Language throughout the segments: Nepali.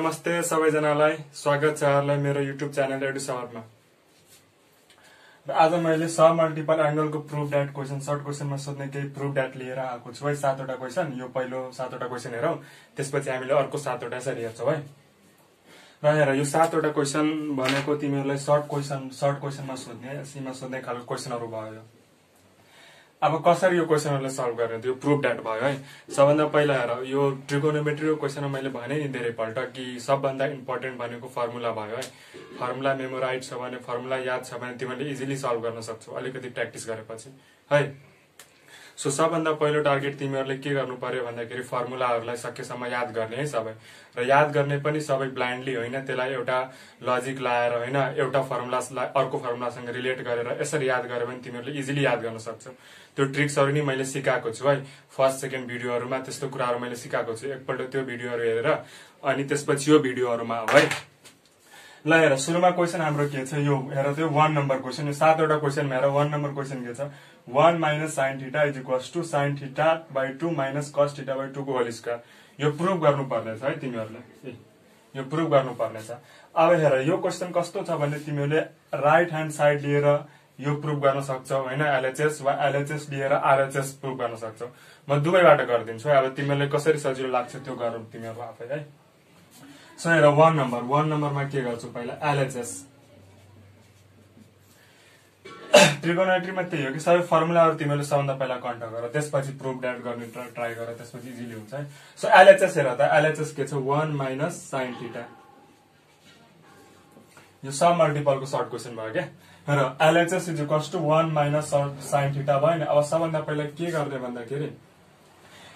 नमस्ते सबैजनालाई स्वागत छ यहाँलाई मेरो युट्युब च्यानल एडु समरमा। र आज मैले सब मल्टिपल एंगलको प्रुफ दैट क्वेशन सर्ट क्वेशनमा सोध्ने केही प्रुफ दैट लिएर आएको छु है। 7 वटा क्वेशन, यो पहिलो 7 वटा क्वेशन हेरौं, त्यसपछि हामीले अर्को 7 वटा यसरी हेर्छौं है। र हेर यो 7 वटा क्वेशन भनेको तिमीहरुलाई सर्ट क्वेशनमा सोध्ने सीमा सोध्ने खालको क्वेशनहरु भयो। अब कसरी यो क्वेशनहरुलाई सल्भ गर्ने त्यो प्रुफ दैट भयो है। सबभन्दा पहिला हेर यो ट्रिगोनोमेट्रीको क्वेशनमा मैले भने नि धेरै पल्ट कि सबभन्दा इम्पोर्टेन्ट भनेको फर्मुला भयो है। फर्मुला मेमोराइज छ भने, फर्मुला याद छ भने तिमीले इजिली सल्भ गर्न सक्छौ अलिकति प्र्याक्टिस गरेपछि है। सो सबभन्दा पहिलो टार्गेट तिमीहरुले के गर्नु पर्यो भन्दाखेरि फर्मुलाहरुलाई सकेसम्म याद गर्ने है सबै। र याद गर्ने पनि सबै ब्लाइन्डली होइन, त्यसलाई एउटा लजिक लाएर होइन, एउटा फर्मुलालाई अर्को फर्मुलासँग रिलेट गरेर यसरी याद गर्यो भने तिमीहरुले इजिली याद गर्न सक्छौ। त्यो ट्रिक्सहरु नि मैले सिकाएको छु है। फर्स्ट सेकेन्ड भिडियोहरुमा त्यस्तो कुराहरु मैले सिकाएको छु। एकपल्ट त्यो भिडियोहरु हेरेर अनि त्यसपछि यो भिडियोहरुमा है। ल हेर सुरुमा क्वेशन हाम्रो के छ, यो हेर त्यो 1 नम्बर क्वेशन, यो 7 वटा क्वेशनमा हेर 1 नम्बर क्वेशन के छ, 1 - sin θ = sin θ/2 - cos θ/2 को होल स्क्वायर। यो प्रुफ गर्नु पर्नेछ है तिमीहरुले, यो प्रुफ गर्नु पर्नेछ। अब हेर यो क्वेशन कस्तो छ भने तिमीहरुले राइट ह्यान्ड साइड लिएर यो प्रुफ गर्न सक्छौ हैन, एलएचएस वा एलएचएस लिएर आरएचएस प्रुफ गर्न सक्छौ। म दुवैबाट गर्दिन्छु है। अब तिमीहरुले कसरी सजिलो लाग्छ त्यो गरौ तिमीहरु आफै है। सो हेर 1 नम्बरमा के गर्छु पहिला एलएचएस। ट्रिगोनोमेट्रीमा त्यही हो कि सबै फर्मुलाहरु तिमीहरुले सबभन्दा पहिला कन्ट गर, त्यसपछि प्रुफ दैट गर्ने ट्राई गर, त्यसपछि इजिली हुन्छ है। सो एलएचएस हेर त, एलएचएस के छ 1 - sin θ। यो सब मल्टिपलको सर्ट क्वेशन भयो के। र एलएचएस = 1 - sin θ भयो नि। अब सबभन्दा पहिला के गर्ने भन्दाखेरि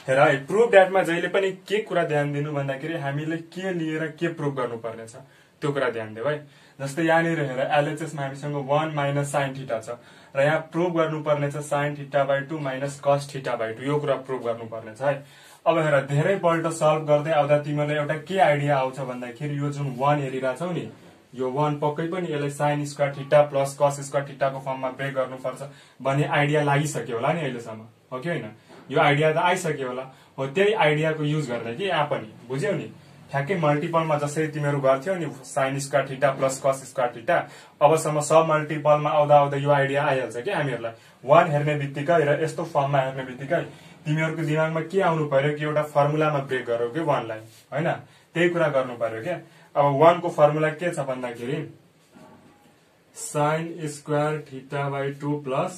हेर है, प्रुफ दैटमा जहिले पनि के कुरा ध्यान दिनु भन्दाखेरि हामीले के लिएर के प्रुफ गर्नुपर्ने छ त्यो कुरा ध्यान देऊ है। जस्तै यहाँनिर हेर एलएचएस मा हामीसँग 1 - sin θ छ र यहाँ प्रुफ गर्नुपर्ने छ sin θ/2 - cos θ/2, यो कुरा प्रुफ गर्नुपर्ने छ है। अब हेर धेरै पल्ट सल्भ गर्दै आउँदा तिमीले एउटा के आइडिया आउँछ भन्दाखेरि यो जुन 1 हेरिराछौ नि, यो 1 पक्कै पनि यसलाई sin square θ plus cos square θ को फर्ममा ब्रेक गर्नुपर्छ भन्ने आइडिया लागिसक्यो होला नि अहिलेसम्म, हो कि हैन? यो आइडिया त आइसक्यो होला। हो त्यही आइडियाको युज गर्ने कि यहाँ पनि, बुझ्यौ नि? ठ्याक्कै मल्टिपलमा जसरी तिमीहरु गर्थ्यौ नि sin square θ plus cos square θ, अबसम्म सब मल्टिपलमा आउँदा यो आइडिया आइहाल्छ कि हामीहरुलाई। 1 हेर्ने बित्तिकै र यस्तो फर्ममा हेर्ने बित्तिकै तिमीहरुको दिमागमा के आउनु पर्यो कि एउटा फर्मुलामा ब्रेक गरौ कि 1 लाई, हैन? त्यही कुरा गर्नु पर्यो के। अब 1 को फर्मुला के छ भन्दाखेरि sin square θ/2 plus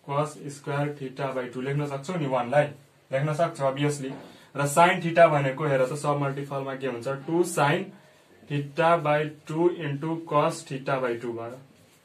cos square θ/2 लेख्न सक्छौ नि 1 लाई, लेख्न सक्छौ अभियसली। र sin θ भनेको हेर त सब मल्टिपलमा के हुन्छ 2 sin θ/2 * cos θ/2 भयो।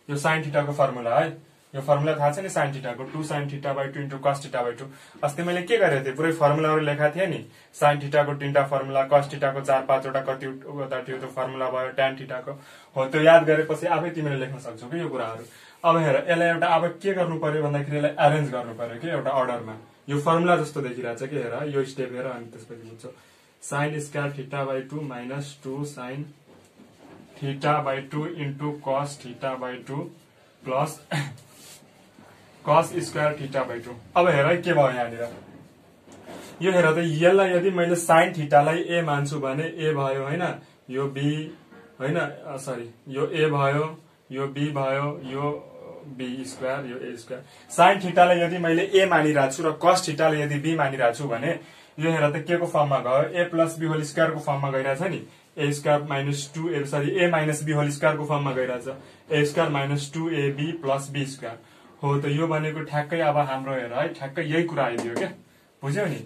यो sin θ को फर्मुला है। यो फर्मुला थाहा छ नि sin θ को 2 sin θ/2 * cos θ/2। अस्ति मैले के गरेको थिए, पुरै फर्मुलाहरु लेखा थिए नि। sin θ को 3टा फर्मुला, cos θ को 4-5 वटा कति वटा थियो त्यो फर्मुला भयो, tan θ को हो। त्यो याद गरेपछि आफै तिमीले लेख्न सक्छौ के यो कुराहरु। अब हेर यसलाई एउटा अब के गर्नु पर्यो भन्दाखेरि यसलाई अरेन्ज गर्नु पर्यो के एउटा अर्डरमा। यो फर्मुला जस्तो देखिरहेछ के हेर, यो स्टेप हेर अनि त्यसपछि बुझ्छौ। sin square θ/2 - 2 sin θ/2 * cos θ/2 plus cos square θ/2। अब हेर के भयो यहाँनिर, यो हेर त यसलाई यदि मैले sin θ लाई a मान्छु भने a भयो हैन, यो b हैन, सरी यो a भयो, यो b भयो, यो b स्क्वायर, यो a स्क्वायर। sin θ लाई यदि मैले a मानिराछु र cos θ लाई यदि b मानिराछु भने यो हेर त के को फर्ममा गयो, a + b होल स्क्वायर को फर्ममा गइराछ नि, a स्क्वायर - 2a सरी a - b होल स्क्वायर को फर्ममा गइराछ, a square - 2ab + b square हो। त यो भनेको ठ्याक्कै अब हाम्रो हेर है, ठ्याक्कै यही कुरा आइदियो के, बुझ्यौ नि?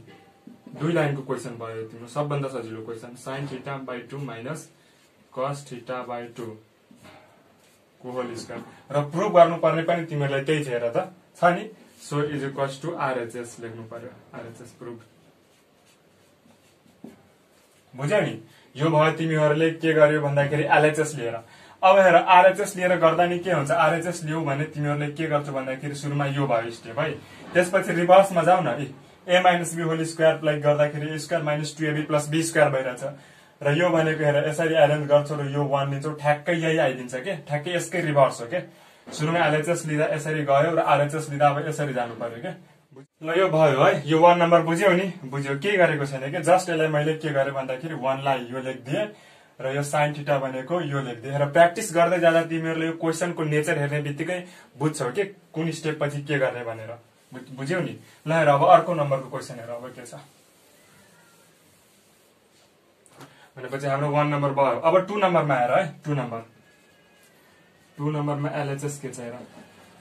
2 लाइनको क्वेशन भयो तिम्रो, सबभन्दा सजिलो क्वेशन। sin θ/2 - cos θ/2 को होल स्क्वायर र प्रुफ गर्नुपर्ने पनि तिमीहरुलाई त्यही छ हेर त, छ नि। सो = आरएचएस लेख्नु पर्यो, आरएचएस प्रुफ, बुझ्यौ नि? यो भयो तिमीहरुले के गर्यो भन्दाखेरि एलएचएस लिएर। अब हेर आरएचएस लिएर गर्दा नि के हुन्छ, आरएचएस लियौ भने तिमीहरुले के गर्छौ भन्दाखेरि सुरुमा यो भयो स्टेप है, त्यसपछि रिभर्समा जाऊ न। a - b होल स्क्वायर लाई गर्दाखेरि a square - 2ab + b square भइराछ र यो भनेको हेर यसरी एरेन्ज गर्छौ र यो 1 लिन्छौ, ठ्याक्कै यही आइदिन्छ के, ठ्याक्कै यसकै रिभर्स हो के। सुरुमा एलएचएस लिँदा यसरी गयो र आरएचएस लिँदा अब यसरी जानु पर्यो के, ल यो भयो है, यो 1 नम्बर बुझ्यौ नि, बुझ्यो के गरेको छैन कि जस्ट यसलाई मैले के गरेँ भन्दाखेरि 1 लाई यो लेखिदिएँ र यो साइन थीटा भनेको यो लेखिदिएँ र प्र्याक्टिस गर्दै जाँदा तिमीहरूले यो क्वेसनको नेचर हेर्ने बित्तिकै बुझ्छौ कि कुन स्टेप पछि के गर्ने भनेर, बुझ्यौ नि। ल हेर अब अर्को नम्बरको क्वेसन हेर अब के छ भनेपछि हाम्रो 1 नम्बर भयो। अब 2 नम्बरमा हेर है, 2 नम्बरमा एलएचएस के छ हेर,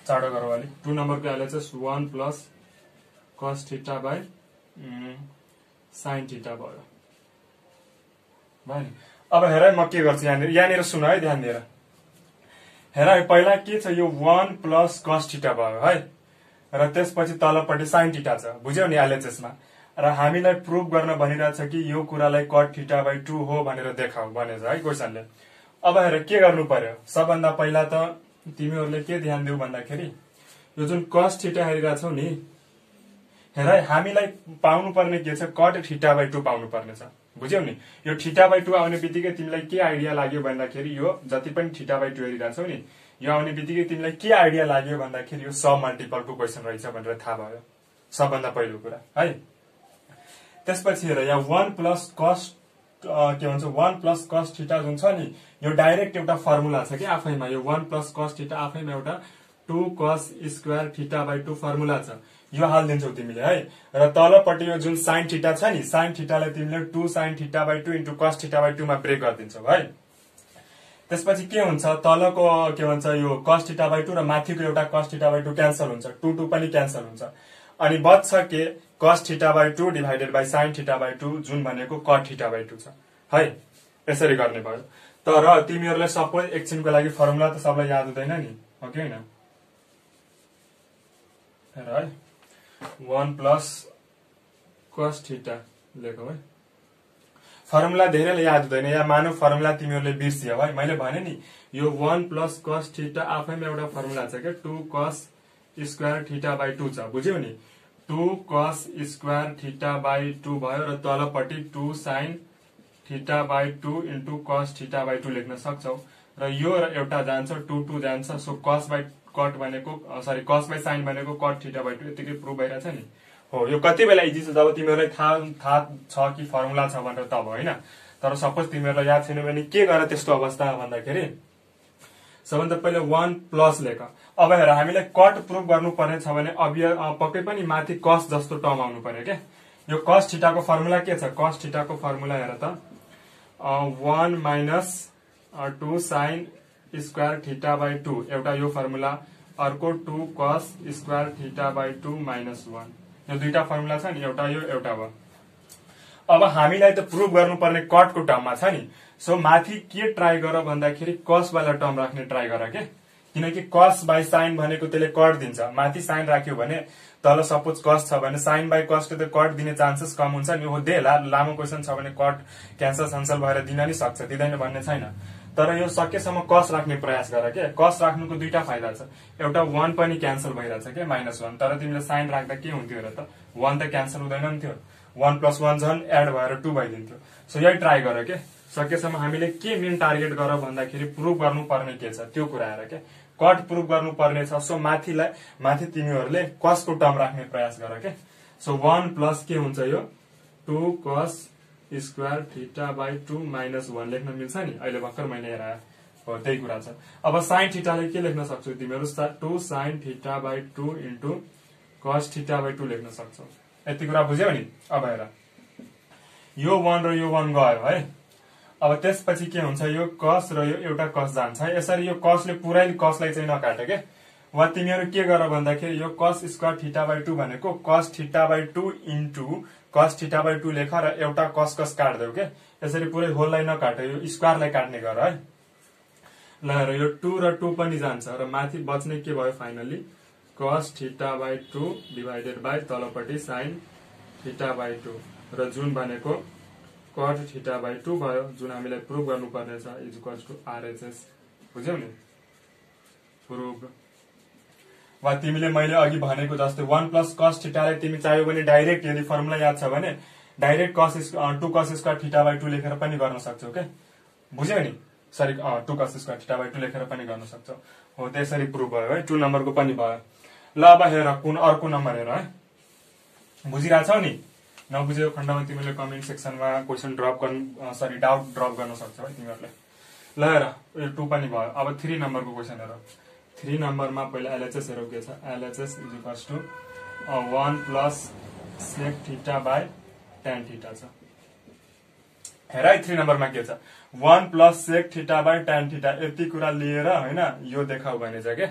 चाँडो गरौ अलि। 2 नम्बरको LHS 1 plus cos theta by sine theta भयो नि। अब हेर है म के गर्छु यहाँनिर सुन है ध्यान दिएर हेर है। पहिला के छ यो 1 प्लस cos थीटा भयो है र त्यसपछि तलपट्टि साइन थीटा छ, बुझ्यौ नि एलएचएस मा। र हामीलाई प्रुभ गर्न भनिरहेछ कि यो कुरालाई cot थीटा बाई 2 हो भनेर देखाऊ भनेछ है क्वेसनले। अब हेर के गर्नु पर्यो, सबभन्दा पहिला त तिमीहरूले के ध्यान दिऊ भन्दाखेरि यो जुन cos थीटा हेरिरहेछौ नि, हेर है हामीलाई पाउनु पर्ने के छ cot थीटा बाई 2 पाउनु पर्ने छ, बुझ्यौ नि। यो थीटा बाई 2 आउने बित्तिकै तिमीलाई के आइडिया लाग्यो भन्दाखेरि यो जति पनि थीटा बाई 2 हेरिरहेछौ नि, यो आउने बित्तिकै तिमीलाई के आइडिया लाग्यो भन्दाखेरि यो सब मल्टिपल टु क्वेसन रहेछ भनेर थाहा भयो, सबभन्दा पहिलो कुरा है। त्यसपछि हेर यहाँ 1 प्लस cos के भन्छ 1 प्लस cos थीटा जुन छ नि, यो डाइरेक्ट एउटा फर्मुला छ कि आफैमा, यो 1 प्लस cos थीटा आफैमा एउटा 2 cos square theta by 2 formula छ, यो हाल्दिन्छौ तिमीले है। र तलपट्टि यो जुन साइन थीटा छ नि, साइन थीटालाई तिमीले 2 sin theta by 2 into cos theta by 2 मा ब्रेक गरिदिन्छौ है। त्यसपछि के हुन्छ तलको के भन्छ यो cos थीटा बाई 2 र माथिको एउटा cos थीटा बाई 2 क्यान्सल हुन्छ, 2 2 पनि क्यान्सल हुन्छ, अनि बच्छ के cos theta by 2 divided by sin theta by 2 जुन भनेको cot थीटा बाई 2 छ है। यसरी गर्ने भयो। तर तिमीहरूलाई सबै एकछिनको लागि फर्मुला त सबलाई याद हुँदैन नि, हो कि हैन। हेर है 1 प्लस cos थीटा लेखौ है। फर्मुला धेरैले याद हुँदैन, या मानव फर्मुला तिमीहरूले बिर्सियौ है। मैले भने नि यो 1 प्लस cos थीटा आफैमा एउटा फर्मुला छ के 2 cos स्क्वायर थीटा बाई 2 छ, बुझ्यौ नि। 2 cos स्क्वायर थीटा बाई 2 भयो र तलपट्टि 2 sin theta by 2 into cos theta by 2 लेख्न सक्छौ र यो एउटा जान्छ 2 2 जान्छ, सो cos बाई cot भनेको cos बाई sin भनेको cot थीटा बाई 2 यतिकै प्रुभ भइरहेछ नि। हो यो कति बेला इजी छ जब तिमीहरूलाई थाहा छ कि फर्मुला छ भनेर तब हैन। तर सपोज तिमीहरूलाई याद छैन भने के गर त्यस्तो अवस्था भन्दाखेरि सबभन्दा पहिले 1 प्लस लेख। अब हेर हामीलाई कट प्रुभ गर्नुपर्ने छ भने पक्कै पनि माथि cos जस्तो टर्म आउनु पर्यो के। यो cos थीटाको फर्मुला के छ, cos थीटाको फर्मुला हेर त 1 minus 2 sin square theta by 2 एउटा यो फर्मुला, अर्को 2 cos square theta by 2 minus 1, यो दुईटा फर्मुला छ नि, एउटा यो एउटा भयो। अब हामीलाई त प्रुभ गर्नुपर्ने कटको टर्ममा छ नि, सो माथि के ट्राई गर भन्दाखेरि cos वाला टर्म राख्ने ट्राई गर के, किनकि cos बाई sin भनेको त्यसले कट दिन्छ, माथि sin राख्यो भने तल सपोज cos छ भने sin बाई cos ले त कट दिने चान्सेस कम हुन्छ नि। हो दे लामो क्वेसन छ भने कट क्यान्सल भएर दिन नि सक्छ, दिँदैन भन्ने छैन। तर यो सकेसम्म cos राख्ने प्रयास गर के। cos राख्नुको दुईटा फाइदा छ, एउटा 1 पनि क्यान्सल भइरहेछ के -1, तर तिमीले sin राख्दा के हुन्थ्यो र त 1 त क्यान्सल हुँदैन नि थियो, 1 प्लस 1 झन् एड भएर 2 भइदिन्थ्यो। सो यही ट्राई गर के। सकेसम्म हामीले के मेन टार्गेट गर भन्दाखेरि प्रुभ गर्नुपर्ने के छ त्यो कुरा हेर के, कट प्रुभ गर्नुपर्ने छ। सो माथि तिमीहरूले cos को टर्म राख्ने प्रयास गर के। सो 1 प्लस के हुन्छ यो 2 cos square theta by 2 minus 1 लेख्न मिल्छ नि, अहिले भर्खर मैले हेराए हो त्यही कुरा छ। अब sin थीटालाई के लेख्न सक्छौ तिमीहरू 2 sin theta by 2 into cos theta by 2 लेख्न सक्छौ, यति कुरा बुझ्यौ नि। अब हेर यो 1 र यो 1 गयो है। अब त्यसपछि के हुन्छ यो cos र यो एउटा cos जान्छ है। यसरी यो cos ले पुरै cos लाई चाहिँ नकाट के। वा तिमीहरू के गर भन्दाखेरि यो cos स्क्वायर थीटा बाई 2 भनेको cos theta by 2 into cos theta by 2 लेख र एउटा cos काट्देऊ के। यसरी पुरै होललाई नकाट, यो स्क्वायरलाई काट्ने गर है। ल हेर यो 2 र 2 पनि जान्छ र माथि बच्ने के भयो finally cos theta by 2 divided by तलपट्टि sin थीटा बाई 2 र जुन भनेको cot थीटा बाई 2 भयो, जुन हामीलाई प्रुभ गर्नुपर्ने छ इज इक्वल्स टु RHS, बुझ्यौ नि प्रुभ। वा तिमीले मैले अघि भनेको जस्तै 1 प्लस cos थीटालाई तिमी चाह्यौ भने डाइरेक्ट यदि फर्मुला याद छ भने direct 2 cos square theta by 2 लेखेर पनि गर्न सक्छौ के, बुझ्यौ नि। 2 cos स्क्वायर थीटा बाई 2 लेखेर पनि गर्न सक्छौ। हो त्यसरी प्रुभ भयो है, 2 नम्बरको पनि भयो। ल अब हेर कुन अर्को नम्बर हेर है। बुझिरहेछौ नि? नबुझेको खण्डमा तिमीले कमेन्ट सेक्सनमा क्वेसन ड्रप गर्नु सरी डाउट ड्रप गर्न सक्छौ है तिमीहरूले। ल हेर यो 2 पनि भयो। अब 3 नम्बरको क्वेसन हेर। 3 नम्बरमा पहिला एलएचएस हेरौ के छ। LHS is equals to 1 plus sec theta by tan theta छ। हेर है 3 नम्बरमा के छ 1 plus sec theta by tan theta यति कुरा लिएर हैन यो देखाउ भनेछ के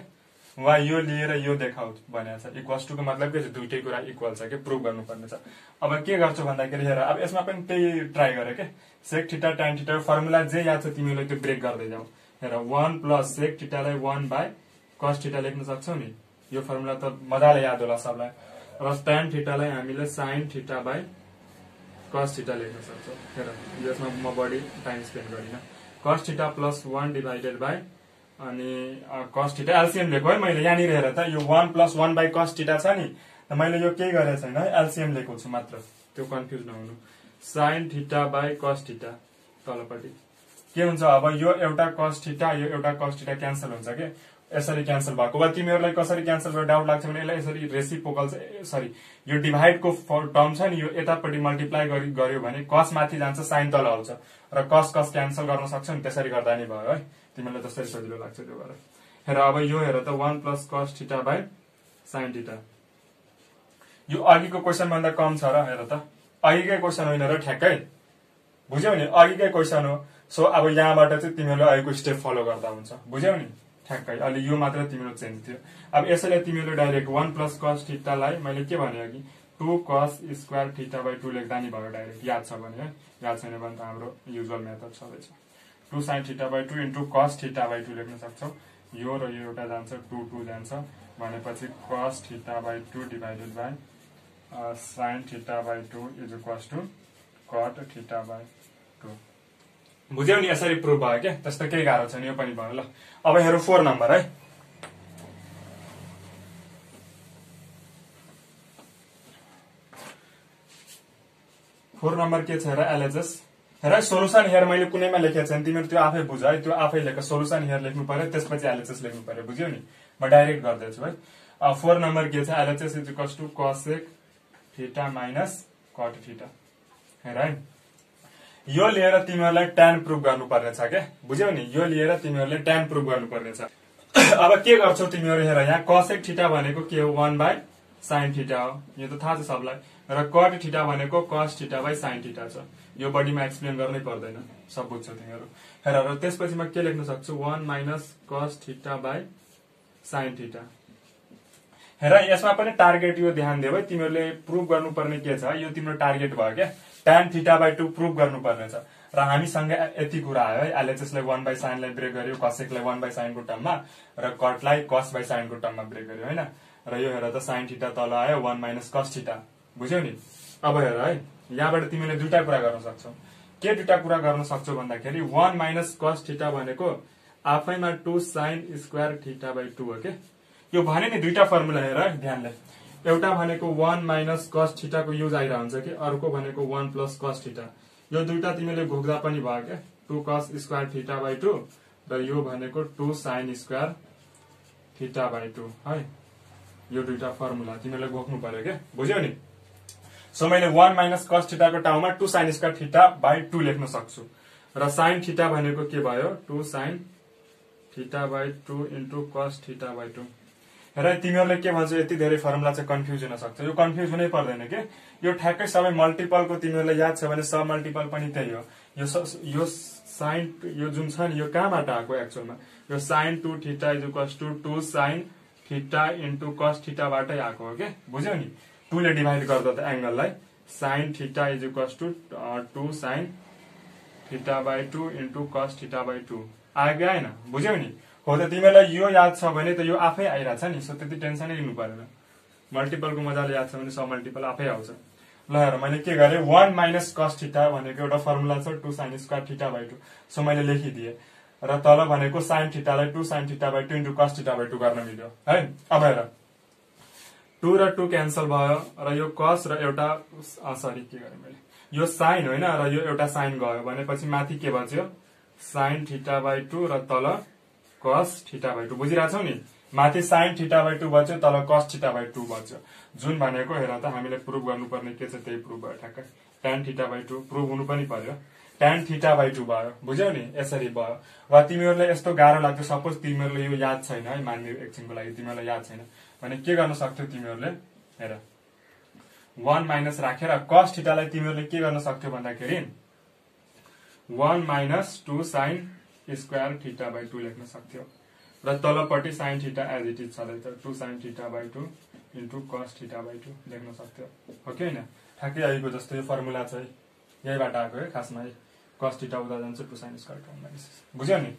वा यो लिएर यो देखाउ भनेछ। इक्वल्स टु को मतलब के छ दुईटै कुरा इक्वल छ के प्रुभ गर्नुपर्ने छ। अब के गर्छु भन्दाखेरि हेर अब यसमा पनि त्यही ट्राई गरे के sec theta tan theta formula जे याद छ तिमीले त्यो ब्रेक गर्दै जाऊ। हेर 1 प्लस सेक थीटालाई 1 बाई cos थीटा लेख्न सक्छौ नि। यो फर्मुला त मजाले याद होला सबलाई। र tan थीटालाई हामीले sin theta by cos theta लेख्न सक्छौ। हेर यसमा म बढी टाइम स्पेन्ड गरिन। cos theta plus 1 divided by अनि cos थीटा एलसीएम लेखो है मैले यहाँनिर हेर त यो 1 प्लस 1 बाई cos थीटा छ नि त मैले यो केही गरेको छैन है एलसीएम लेखेको छु मात्र त्यो कन्फ्युज नहुनु। sin theta by cos theta तलपट्टि के हुन्छ अब यो एउटा cos थीटा यो एउटा cos थीटा क्यान्सल हुन्छ के यसरी क्यान्सल भएको। वा तिमीहरूलाई कसरी क्यान्सल गरेर डाउट लाग्छ भने यसलाई यसरी रेसिप्रोकल सरी यो डिभाइडको टर्म छ नि यो यतापट्टि मल्टिप्लाई गर्यो भने cos माथि जान्छ sin तल आउँछ र cos cos क्यान्सल गर्न सक्छ नि त्यसरी गर्दा नि भयो है। तिमीलाई जसरी सजिलो लाग्छ त्यो गर। हेर अब यो हेर त 1 plus cos theta by sin theta यो अघिको क्वेसन भन्दा कम छ र हेर त अघिकै क्वेसन होइन र ठ्याक्कै बुझ्यौ नि अघिकै क्वेसन हो। सो अब यहाँबाट चाहिँ तिमीहरूले अघिको स्टेप फलो गर्दा हुन्छ बुझ्यौ नि ठ्याक्कै। अलि यो मात्र तिम्रो चेन्ज थियो। अब यसैले तिमीले डाइरेक्ट 1 प्लस cos थीटालाई मैले के भने अघि 2 cos स्क्वायर थीटा बाई 2 लेख्दा नि भयो डाइरेक्ट याद छ भने है। याद छैन भने त हाम्रो युजुअल मेथड छँदैछ 2 sin theta by 2 into cos theta by 2 लेख्न सक्छौ। यो र यो एउटा जान्छ 2 2 जान्छ भनेपछि cos theta by 2 divided by sin theta by 2 is equals to cot theta by 2। बुझ्यौ नि यसरी प्रुभ भयो के त्यस्तो केही गाह्रो छैन यो पनि भयो। ल अब हेरौ 4 नम्बर है। फोर नम्बर के छ हेर एलएचएस हेर सोलुसन हेर मैले कुनैमा लेखेको छैन तिमीहरु त्यो आफै बुझ है। त्यो आफै लेख सोलुसन हेर लेख्नु पर्यो त्यसपछि एलएचएस लेख्नु पर्यो बुझ्यौ नि। म डाइरेक्ट गर्दैछु है। 4 नम्बर के छ LHS is equals to cosec theta minus cot theta. हेर है यो लिएर तिमीहरुलाई tan प्रुभ गर्नुपर्ने छ के बुझ्यौ नि। यो लिएर तिमीहरुले tan प्रुभ गर्नुपर्ने छ। अब के गर्छौ तिमीहरु हेर यहाँ cosec थीटा भनेको के हो 1 बाई sin थीटा हो यो त थाहा छ सबलाई र cot थीटा भनेको cos theta by sin theta छ। यो बडीमा एक्सप्लेन गर्नै पर्दैन सब बुझ्छौ तिमीहरु। हेर र त्यसपछि म के लेख्न सक्छु 1 minus cos theta by sin theta. हेर यसमा पनि टार्गेट यो ध्यान देऊ है तिमीहरुले प्रुभ गर्नुपर्ने के छ यो तिम्रो टार्गेट भयो के tan थीटा बाई 2 प्रुभ गर्नुपर्ने छ। र हामीसँग यति कुरा आयो है एलएचएस लाई 1 बाई sin लाई ब्रेक गर्यो cosec लाई 1 बाई sin को टर्ममा र cot लाई cos बाई sin को टर्ममा ब्रेक गर्यो हैन। र यो हेर त sin थीटा तल आयो 1 माइनस cos थीटा बुझ्यौ नि। अब हेर है यहाँबाट तिमीले दुईटा कुरा गर्न सक्छौ। के दुईटा कुरा गर्न सक्छौ भन्दाखेरि 1 माइनस cos थीटा भनेको आफैमा 2 sin स्क्वायर थीटा बाई 2 हो के। यो भने नि दुईटा फर्मुला हेर ध्यानले एउटा भनेको 1 माइनस cos थीटा को युज आइरा हुन्छ कि अर्को भनेको 1 प्लस cos थीटा। यो दुईटा तिमीले घोक्दा पनि भयो के 2 cos स्क्वायर थीटा बाई 2 र यो भनेको 2 sin स्क्वायर थीटा बाई 2 है। यो दुईटा फर्मुला तिमीले घोक्नु पर्यो के बुझ्यौ नि। सो मैले 1 माइनस cos थीटा को ठाउँमा 2 sin स्क्वायर थीटा बाई 2 लेख्न सक्छु र sin थीटा भनेको के भयो 2 sin theta by 2 into cos theta by 2। हेर तिमीहरुले के भन्छ यति धेरै फर्मुला चाहिँ कन्फ्युज हुन सक्छ। यो कन्फ्युज हुनै पर्दैन के यो ठ्याक्कै सबै मल्टिपलको तिमीहरुलाई याद छ भने सब मल्टिपल पनि त्यही हो। यो sin यो जुन छ नि यो कहाँबाट आको एक्चुअलमा यो sin 2 theta is equals to 2 sin theta into cos theta बाटै आको हो के बुझ्यौ नि। 2 ले डिभाइड गर्दा त एंगललाई sin theta is equals to 2 sin theta by 2 into cos theta by 2 आयो हैन बुझ्यौ नि। हो त तिमीलाई यो याद छ भने त यो आफै आइराछ नि सो त्यति टेन्सनै लिनु पर्दैन। मल्टिपलको मजाले याद छ भने सब मल्टिपल आफै आउँछ। ल हेर मैले के गरे 1 माइनस cos थीटा भनेको एउटा फर्मुला छ 2 sin square theta by 2 so मैले लेखिदिए र तल भनेको sin थीटालाई 2 sin theta by 2 into cos theta by 2 गर्न मिल्यो है। अब हेर 2 र 2 क्यान्सल भयो र यो cos र एउटा सरी के गरे मैले यो sin होइन र यो एउटा sin गयो भनेपछि माथि के बच्यो sin थीटा बाई 2 र तल cos थीटा बाई 2 बुझिराछौ नि। माथि साइन थीटा बाई 2 बच्यो, तल कस थीटा बाई 2 बच्यो। जुन भनेको हेर त हामीले प्रुभ गर्नुपर्ने के छ त्यही प्रुभ भयो ठ्याक्कै। tan थीटा बाई 2 प्रुभ हुनु पनि पर्यो। tan थीटा बाई 2 भयो, बुझ्यौ नि, यसरी भयो। वा तिमीहरूलाई यस्तो गाह्रो लाग्छ, सपोज तिमीहरूले यो याद छैन है, मान्ने एकछिनको लागि तिमीहरूलाई याद छैन भने के गर्न सक्थ्यौ तिमीहरूले, हेर 1 माइनस राखेर कस थीटालाई तिमीहरूले के गर्न सक्थ्यौ भन्दाखेरि 1 minus 2 sine square theta by 2 लेख्न सक्थ्यौ र तलपट्टि sine theta as it is छँदैछ 2 sine theta by 2 into cos theta by 2 लेख्न सक्थ्यौ, हो कि होइन। ठ्याक्कै आएको जस्तो यो फर्मुला चाहिँ यहीबाट आएको है खासमा, कस थीटा उता जान्छ 2 साइन स्क्वायर, बुझ्यौ नि।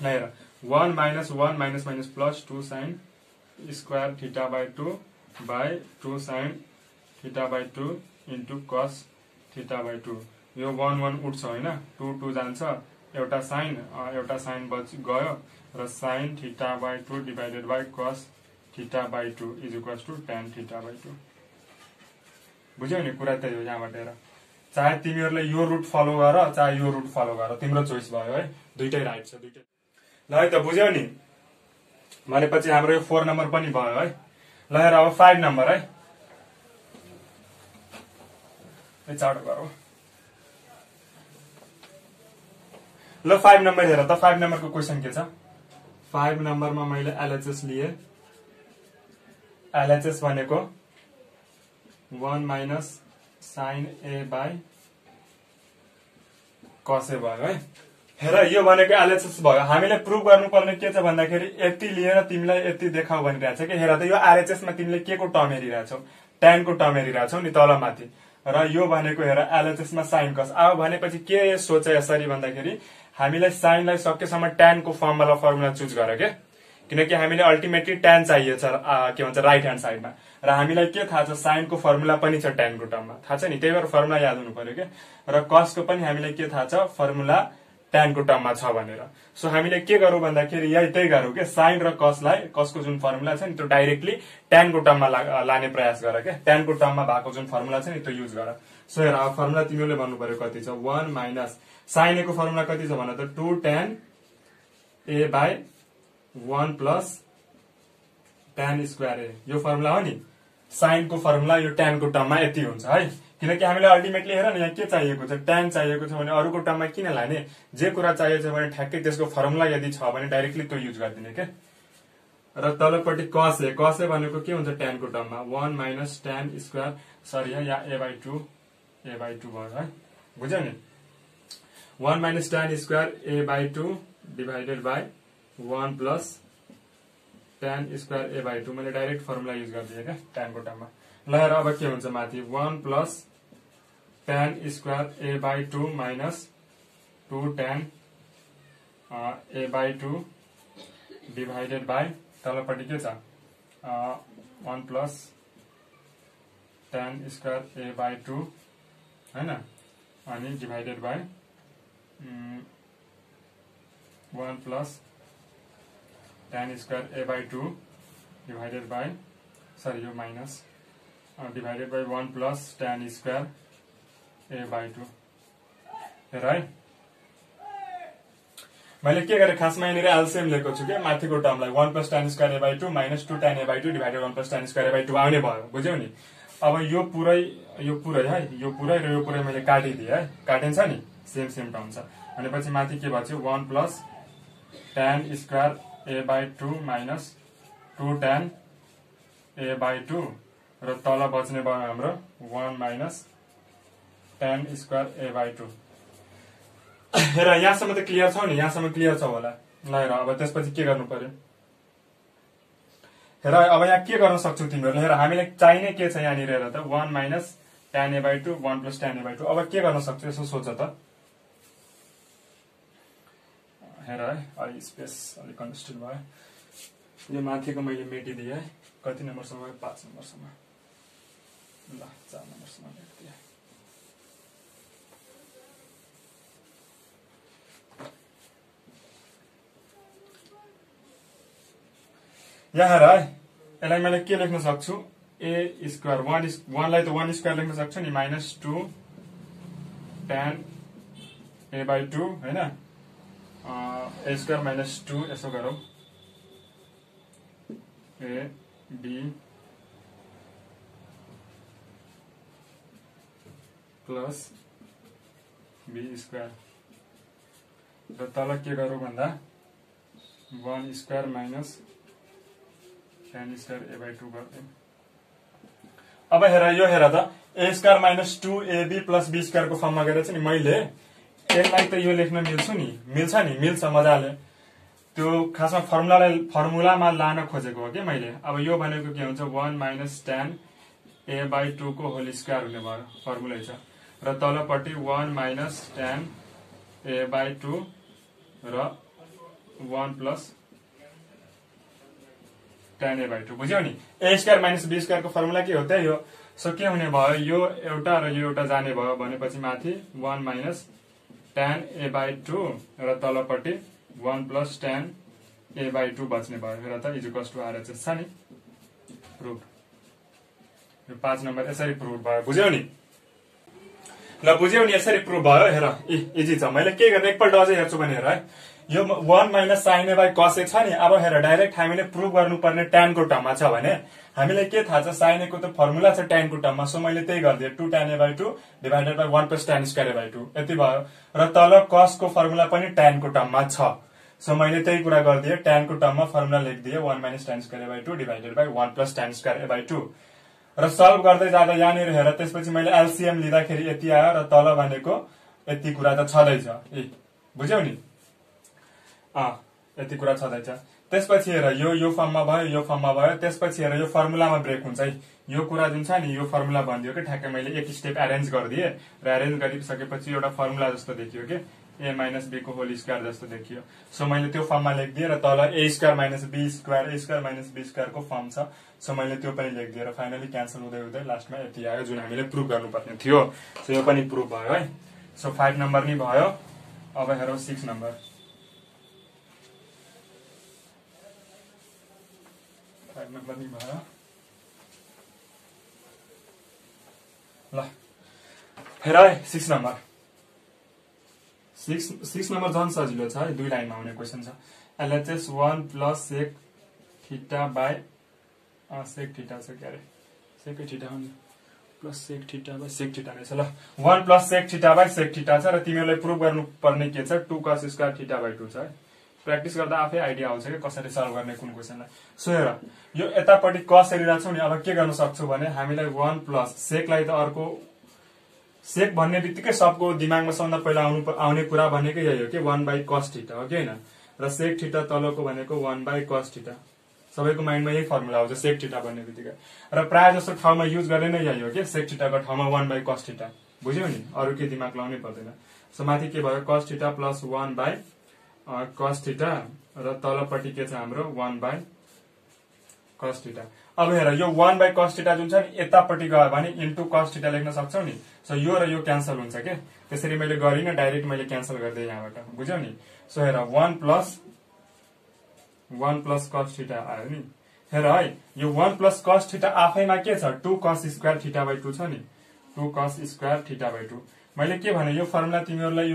ल हेर 1 minus 1 minus minus plus 2 sine square theta by 2 by 2 sine theta by 2 into cos theta by 2। यो 1 1 उठ्छ होइन, 2 2 जान्छ, एउटा साइन गयो र sine theta by 2 divided by cos theta by 2 is equals to tan theta by 2। बुझ्यौ नि, कुरा त्यही हो। यहाँबाट हेर, चाहे तिमीहरूले यो रुट फलो गर चाहे यो रुट फलो गर, तिम्रो चोइस भयो है, दुइटै राइट छ, दुइटै। ल है त, बुझ्यौ नि। भनेपछि हाम्रो यो 4 नम्बर पनि भयो है। ल हेर अब 5 नम्बर है, चाँडो गरौँ। ल 5 नम्बर हेर त, 5 नम्बरको क्वेसन के छ। 5 नम्बरमा मैले एलएचएस लिए। एलएचएस भनेको 1 minus sign A by cos ए भयो है। हेर यो भनेको एलएचएस भयो। हामीले प्रुभ गर्नुपर्ने के छ भन्दाखेरि यति लिएर तिमीलाई यति देखाऊ भनिरहेछ कि हेर त यो आरएचएसमा तिमीले के को टर्म हेरिरहेछौ, tan को टर्म हेरिरहेछौ नि तल माथि, र यो भनेको हेर एलएचएसमा साइन कस। अब भनेपछि के सोच यसरी भन्दाखेरि हामीलाई साइनलाई सकेसम्म tan को फर्मुला चुज गर के, किनकि हामीले अल्टिमेटली tan चाहिएछ के भन्छ राइट ह्यान्ड साइडमा, र हामीलाई के थाहा छ साइन को फर्मुला पनि छ tan को टर्ममा, थाहा छ नि, त्यही भएर फर्मुला याद हुनु पर्यो के। र कस को पनि हामीलाई के थाहा छ फर्मुला tan को टर्ममा छ भनेर। सो हामीले के गरौँ भन्दाखेरि यही त्यही गरौँ के, साइन र कसको जुन फर्मुला छ नि त्यो डाइरेक्टली tan को टर्ममा लाने प्रयास गर के, tan को टर्ममा भएको जुन फर्मुला छ नि त्यो युज गर। सो हेर अब फर्मुला तिमीले भन्नु पर्यो कति छ, 1 माइनस साइन ए को फर्मुला कति छ भन त 2 tan A by 1 plus tan square A, यो फर्मुला हो नि। साइन को फर्मुला यो tan को टर्ममा यति हुन्छ है, किनकि हामीले अल्टिमेटली हेर न यहाँ के चाहिएको छ, tan चाहिएको छ भने अरूको टर्ममा किन लाने, जे कुरा चाहिएको छ भने ठ्याक्कै त्यसको फर्मुला यदि छ भने डाइरेक्टली त्यो युज गरिदिने के। र तलपट्टि कस ए भनेको के हुन्छ tan को टर्ममा 1 माइनस tan स्क्वायर, सरी यहाँ a बाई 2 भयो है, बुझ्यौ नि। 1 minus tan square a by 2 divided by 1 plus tan square a by 2, मैले डाइरेक्ट फर्मुला युज गरिदिएँ क्या tan को टर्ममा। ल हेर अब के हुन्छ माथि 1 plus tan square a by 2 minus 2 tan a by 2 divided by तलपट्टि के छ 1 plus tan square a by 2 हैन, अनि divided by 1 plus tan square a by 2 divided by, sorry यो minus, divided by 1 plus tan square a by 2। हेर है मैले के गरेँ खासमा यहाँनिर एलसीएम लिएको छु क्या, माथिको टर्मलाई 1 plus tan square a by 2 minus 2 tan a by 2 divided 1 plus tan square a by 2 आउने भयो, बुझ्यौ नि। अब यो पुरै है, यो पुरै मैले काटिदिएँ है, काटिन्छ नि, सेम टर्म छ भनेपछि माथि के भयो 1 plus tan square a by 2 minus 2 tan a by 2 र तल बच्ने भयो हाम्रो 1 minus tan square a by 2। हेर यहाँसम्म त क्लियर छ नि, यहाँसम्म क्लियर छ होला। ल हेर अब त्यसपछि के गर्नु पर्यो, हेर अब यहाँ के गर्न सक्छौ तिमीहरूले, हेर हामीलाई चाहिने के छ यहाँनिर, हेर त 1 minus tan a by 2 1 plus tan a by 2। अब के गर्न सक्छौ यसो सोच त, हेर है अलि स्पेस अलिक कन्स्टेन्ट भयो, यो माथिको मैले मेटिदिएँ है, कति नम्बरसम्म 5 नम्बरसम्म, ल 4 नम्बरसम्म मेटिदिएँ। यहाँ हेर है, यसलाई मैले के लेख्न सक्छु, a स्क्वायर 1 लाई त 1 स्क्वायर लेख्न सक्छु नि, माइनस 2 tan a बाई 2 हैन, a स्क्वायर माइनस 2 यसो गरौँ A B plus B square र तल के गरौँ भन्दा 1 square minus tan square A by 2 गर्दै। अब हेर यो हेर त A square minus 2ab plus B square को फर्ममा गएर चाहिँ नि मैले यसलाई त यो लेख्न मिल्छ नि मिल्छ मजाले। त्यो खासमा फर्मुलामा लान खोजेको हो कि मैले। अब यो भनेको के हुन्छ 1 माइनस tan ए बाई 2 को होल स्क्वायर हुने भयो फर्मुलै छ र तलपट्टि 1 माइनस tan ए बाई 2 र 1 प्लस tan ए बाई 2 बुझ्यौ नि। ए स्क्वायर माइनस बी स्क्वायर को फर्मुला के हो त्यही हो। सो के हुने भयो यो एउटा र यो एउटा जाने भयो भनेपछि माथि 1 माइनस tan ए बाई 2 र तलपट्टि 1 प्लस tan ए बाई 2 बच्ने भयो। हेर त इक्वल्स टु आरएचएस छ नि प्रुभ। यो 5 नम्बर यसरी प्रुभ भयो बुझ्यौ नि। ल बुझ्यौ नि यसरी प्रुभ भयो। हेर इजी छ। मैले के गर्ने एकपल्ट अझै हेर्छु भने हेर है यो 1 minus sin A by cos ए छ नि। अब हेर डाइरेक्ट हामीले प्रुभ गर्नुपर्ने tan को टर्ममा छ भने हामीले के थाहा छ sin ए को त फर्मुला छ tan को टर्ममा। सो मैले त्यही गर्दिए 2 tan A by 2 divided by 1 plus tan square A by 2 यति भयो। र तल cos को फर्मुला पनि tan को टर्ममा छ। सो मैले त्यही कुरा गर्दिए tan को टर्ममा फर्मुला लेखिदिए 1 minus tan square A by 2 divided by 1 plus tan square A by 2 र सल्भ गर्दै जाँदा यहाँनिर हेर त्यसपछि मैले एलसीएम लिँदाखेरि यति आयो र तल भनेको यति कुरा त छँदैछ। ए बुझ्यौ नि यति कुरा छँदैछ। त्यसपछि हेर यो फर्ममा भयो यो फर्ममा भयो। त्यसपछि हेर यो फर्मुलामा ब्रेक हुन्छ है। यो कुरा जुन छ नि यो फर्मुला भनिदियो कि ठ्याक्कै मैले एक स्टेप एरेन्ज गरिदिए र एरेन्ज गरिसकेपछि एउटा फर्मुला जस्तो देखियो कि ए माइनस बी को होल स्क्वायर जस्तो देखियो। सो मैले त्यो फर्ममा लेखिदिए र तल ए स्क्वायर माइनस बी स्क्वायर को फर्म छ। सो मैले त्यो पनि लेखिदिए र फाइनली क्यान्सल हुँदै हुँदै लास्टमा यति आयो जुन हामीले प्रुभ गर्नुपर्ने थियो। सो यो पनि प्रुभ भयो है। सो 5 नम्बर नि भयो। अब हेरौँ 6 नम्बर। 5 नम्बर नि भयो। ल हेर है 6 नम्बर। 6 नम्बर झन् सजिलो छ है। 2 लाइनमा हुने क्वेसन छ। LHS 1 plus sec theta by sec theta छ के अरे सेकै थीटा हो नि plus sec theta by sec theta नै छ। ल 1 plus sec theta by sec theta छ र तिमीहरूलाई प्रुभ गर्नुपर्ने के छ 2 cos स्क्वायर थीटा बाई 2 छ है। प्र्याक्टिस गर्दा आफै आइडिया आउँछ कि कसरी सल्भ गर्ने कुन क्वेसनलाई। सो हेर यो यतापट्टि cos हेरिरहेको छौ नि। अब के गर्न सक्छौ भने हामीलाई 1 प्लस सेकलाई त अर्को सेक भन्ने बित्तिकै सबको दिमागमा सबभन्दा पहिला आउने कुरा भनेको यही हो कि 1 बाई cos थीटा हो कि होइन। र सेक थीटा तलको भनेको 1 बाई cos थीटा। सबैको माइन्डमा यही फर्मुला आउँछ सेक थीटा भन्ने बित्तिकै। र प्रायः जस्तो ठाउँमा युज गर्ने नै यही हो कि सेक थीटाको ठाउँमा 1 बाई cos थीटा। बुझ्यौ नि अरू के दिमाग लाउनै पर्दैन। सो माथि के भयो cos theta plus 1 by cos theta र तलपट्टि के छ हाम्रो 1 बाई cos थीटा। अब हेर यो 1 बाई cos थीटा जुन छ नि यतापट्टि गयो भने इन्टु cos थीटा लेख्न सक्छौ नि। सो यो र यो क्यान्सल हुन्छ के। त्यसरी मैले गरिन डाइरेक्ट मैले क्यान्सल गर्दै यहाँबाट बुझ्यौ नि। सो हेर 1 प्लस cos थीटा आयो नि। हेर है यो 1 प्लस cos थीटा आफैमा के छ 2 cos स्क्वायर थीटा बाई 2 छ नि 2 cos स्क्वायर थीटा बाई 2। मैले के भने यो फर्मुला तिमीहरूलाई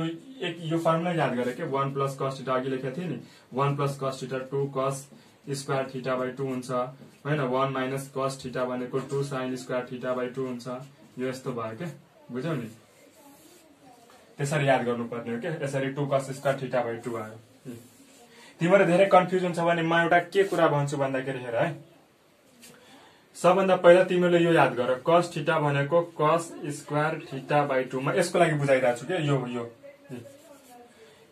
यो फर्मुला याद गरे के 1 प्लस cos थीटा अघि लेखेको थिएँ नि 1 plus cos theta 2 cos square theta by 2 हुन्छ होइन। 1 माइनस cos थीटा भनेको 2 sin स्क्वायर थीटा बाई 2 हुन्छ। यो यस्तो भयो के बुझ्यौ नि। त्यसरी याद गर्नुपर्ने हो के। यसरी 2 cos स्क्वायर थीटा बाई 2 आयो। तिम्रो धेरै कन्फ्युजन छ भने म एउटा के कुरा भन्छु भन्दाखेरि हेर है सबभन्दा पहिला तिमीले यो याद गर cos थीटा भनेको cos स्क्वायर थीटा बाई 2 म यसको लागि बुझाइरहेको छु के यो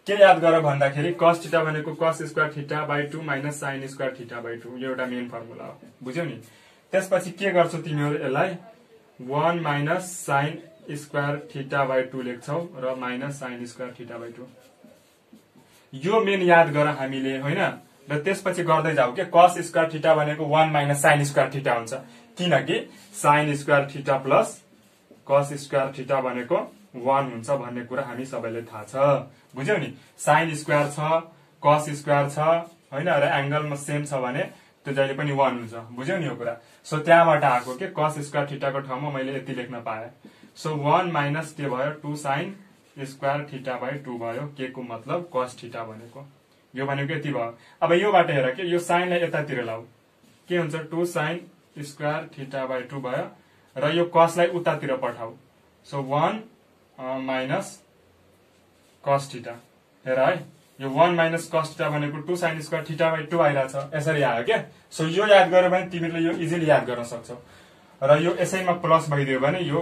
के याद गर भन्दाखेरि cos थीटा भनेको cos square theta by 2 minus sin square theta by 2 यो एउटा मेन फर्मुला हो बुझ्यौ नि। त्यसपछि के गर्छौ तिमीहरू यसलाई 1 minus sin square theta by 2 लेख्छौ र minus sin square theta by 2 यो मेन याद गर हामीले होइन। र त्यसपछि गर्दै जाऊ के cos स्क्वायर थीटा भनेको 1 माइनस sin स्क्वायर थीटा हुन्छ किनकि sin square theta plus cos square theta भनेको 1 हुन्छ भन्ने कुरा हामी सबैले थाहा छ बुझ्यौ नि। sin स्क्वायर छ cos स्क्वायर छ होइन र एंगलमा सेम छ भने त्यो जहिले पनि 1 हुन्छ बुझ्यौ नि यो कुरा। सो त्यहाँबाट आएको के cos स्क्वायर थीटाको ठाउँमा मैले यति लेख्न पाएँ। सो 1 माइनस के भयो 2 sin स्क्वायर थीटा बाई 2 भयो के को मतलब cos थीटा भनेको यो भनेको यति भयो। अब योबाट हेर के यो साइनलाई यतातिर लाऊ के हुन्छ 2 sin स्क्वायर थीटा बाई 2 भयो र यो cosलाई उतातिर पठाऊ सो 1 माइनस cos थीटा हेर है यो 1 माइनस cos थीटा भनेको 2 sin स्क्वायर थीटा बाई 2 आइराछ यसरी आयो के सो यो याद गर्यो भने तिमीले यो इजिली याद गर्न सक्छौ र यो यसैमा प्लस भइदियो भने यो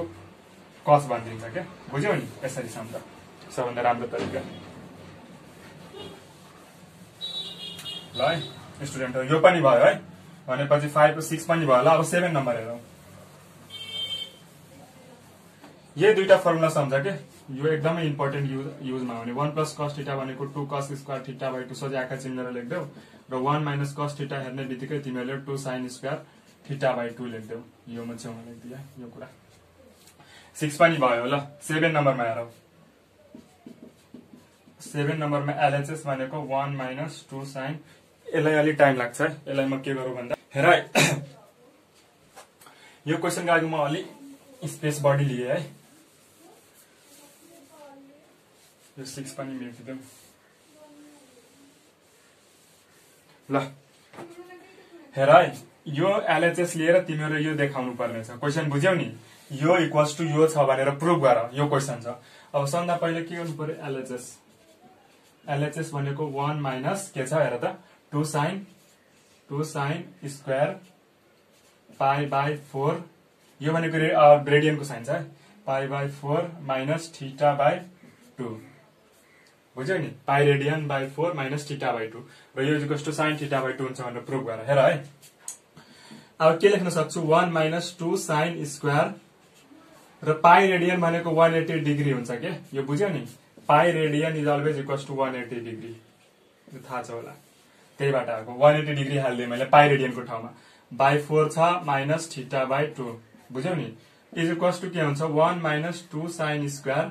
cos बनिदिन्छ के बुझ्यौ नि यसरी सम्झ सबभन्दा राम्रो तरिका ल है स्टुडेन्टहरु यो पनि भयो है भनेपछि 5 र 6 पनि भयो ल अब 7 नम्बर हेरौं यही दुईटा फर्मुला सम्झ के यो एकदमै इम्पोर्टेन्ट युजमा हुने 1 प्लस cos थीटा भनेको 2 cos स्क्वायर थीटा बाइ 2 सोझै आँखा चिम्लेर लेख्देऊ र 1 माइनस cos थीटा हेर्ने बित्तिकै तिमीले 2 sin स्क्वायर थीटा बाइ 2 लेख्देऊ यो म छेउमा लेख्दिए यो कुरा 6 पनि भयो ल 7 नम्बरमा हेरौ 7 नम्बरमा LHS भनेको 1 माइनस 2 sin यसलाई अलि टाइम लाग्छ है यसलाई म के गरौँ भन्दा हेर यो क्वेशनको लागि म अलि स्पेस बढी लिए है यो 6 पनि मेटिदेऊ ल हेर है यो LHS लिएर तिमीहरु यो देखाउनु पर्ने छ क्वेशन बुझ्यौ नि यो इक्वल्स टु यो छ भनेर प्रुभ गर यो क्वेशन छ अब सबभन्दा पहिले के गर्नु पर्यो LHS भनेको 1 माइनस के छ हेर त 2 sin स्क्वायर पाई बाई 4 यो भनेको रेडियनको साइन छ है pi by 4 minus theta by 2 बुझ्यौ नि pi radian by 4 minus theta by 2 र यो equals to sin theta by 2 हुन्छ भनेर प्रुभ गर हेर है अब के लेख्न सक्छु 1 माइनस 2 sin स्क्वायर र पाई रेडियन भनेको 180 डिग्री हुन्छ के यो बुझ्यौ नि pi radian is always equals to 180 degree यो थाहा छ होला त्यहीबाट आएको 180 डिग्री हाल्दिए मैले पाई रेडियनको ठाउँमा बाई 4 छ माइनस थीटा बाई 2 बुझ्यौ नि इज इक्वल्स टु के हुन्छ 1 minus 2 sin square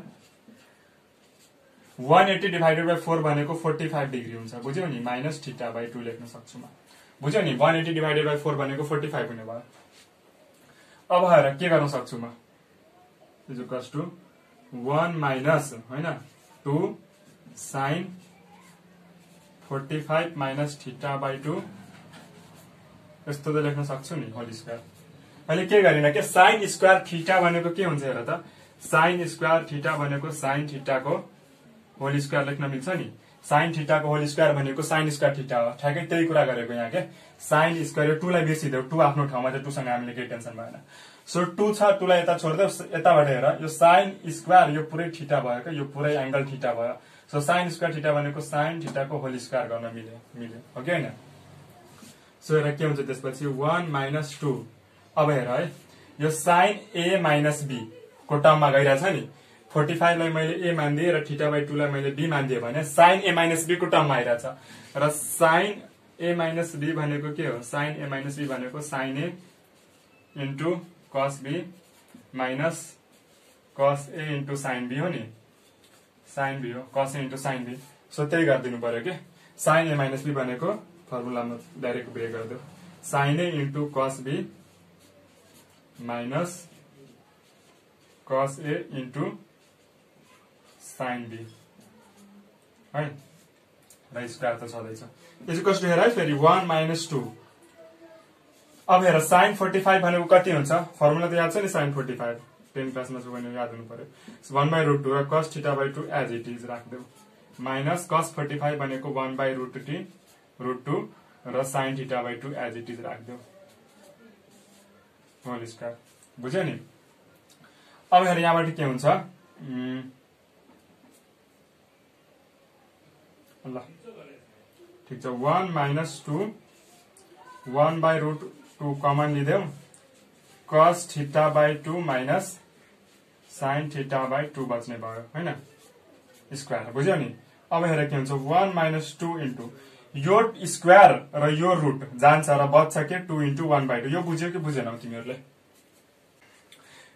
180 divided by 4 भनेको 45 डिग्री हुन्छ बुझ्यौ नि माइनस थीटा बाई 2 लेख्न सक्छु म बुझ्यौ नि 180 डिभाइडेड बाई 4 भनेको 45 हुने भयो अब हेर के गर्न सक्छु म इज इक्वल्स टु 1 माइनस हैन 2 sin 45 माइनस थीटा बाई 2 यस्तो त लेख्न सक्छु नि होल स्क्वायर अहिले के गरिन के sin स्क्वायर थीटा भनेको के हुन्छ हेर त sin स्क्वायर थीटा भनेको sin थीटाको होल स्क्वायर लेख्न मिल्छ नि sin थीटाको होल स्क्वायर भनेको sin स्क्वायर थीटा हो ठ्याक्कै त्यही कुरा गरेको यहाँ के sin स्क्वायर 2 लाई बिर्सिदेऊ 2 आफ्नो ठाउँमा चाहिँ 2 सँग हामीले केही टेन्सन भएन सो 2 छ 2 लाई यता छोड्देऊ यताबाट हेर यो sin स्क्वायर यो पुरै थीटा भयो के यो पुरै एंगल थीटा भयो सो sin स्क्वायर थीटा भनेको sin थीटाको होल स्क्वायर गर्न मिल्यो हो कि हैन सो हेर के हुन्छ त्यसपछि 1 माइनस 2 अब हेर है यो sin a माइनस b को टर्ममा गइराछ नि 45 लाई मैले a मान्दिए र थीटा बाई 2 लाई मैले b मान्दिए भने sin a माइनस b को टर्ममा आइराछ र sin a माइनस b भनेको के हो sin a माइनस b भनेको sin a into cos b minus cos a into sin b हो नि sin b हो cos a into sin b सो त्यही गरिदिनु पर्यो के sin a माइनस b भनेको फर्मुलामा डाइरेक्ट ब्रेक गर्दियो sin a into cos b minus cos a into sin b है र स्क्वायर त छँदैछ इक्वल्स टु हेर है फेरि 1 माइनस 2 अब हेर sin 45 भनेको कति हुन्छ फर्मुला त याद छ नि sin 45 10 क्लासमा छ भने याद हुनु पर्यो 1/√2 र cos theta by 2 as it is राख्देऊ माइनस cos 45 भनेको 1/√2 र sin theta by 2 as it is राख्देऊ होल स्क्वायर बुझ्यौ नि अब हेर यहाँबाट के हुन्छ ल ठीक छ 1 माइनस 2 1/√2 कमन लिदेऊ cos theta by 2 minus sin theta by 2 बच्ने भयो हैन स्क्वायर बुझ्यौ नि अब हेर के हुन्छ 1 माइनस 2 इन्टु यो स्क्वायर र यो रुट जान्छ र बच्छ के 2 इन्टु 1/2 यो बुझ्यौ कि बुझेनौ तिमीहरुले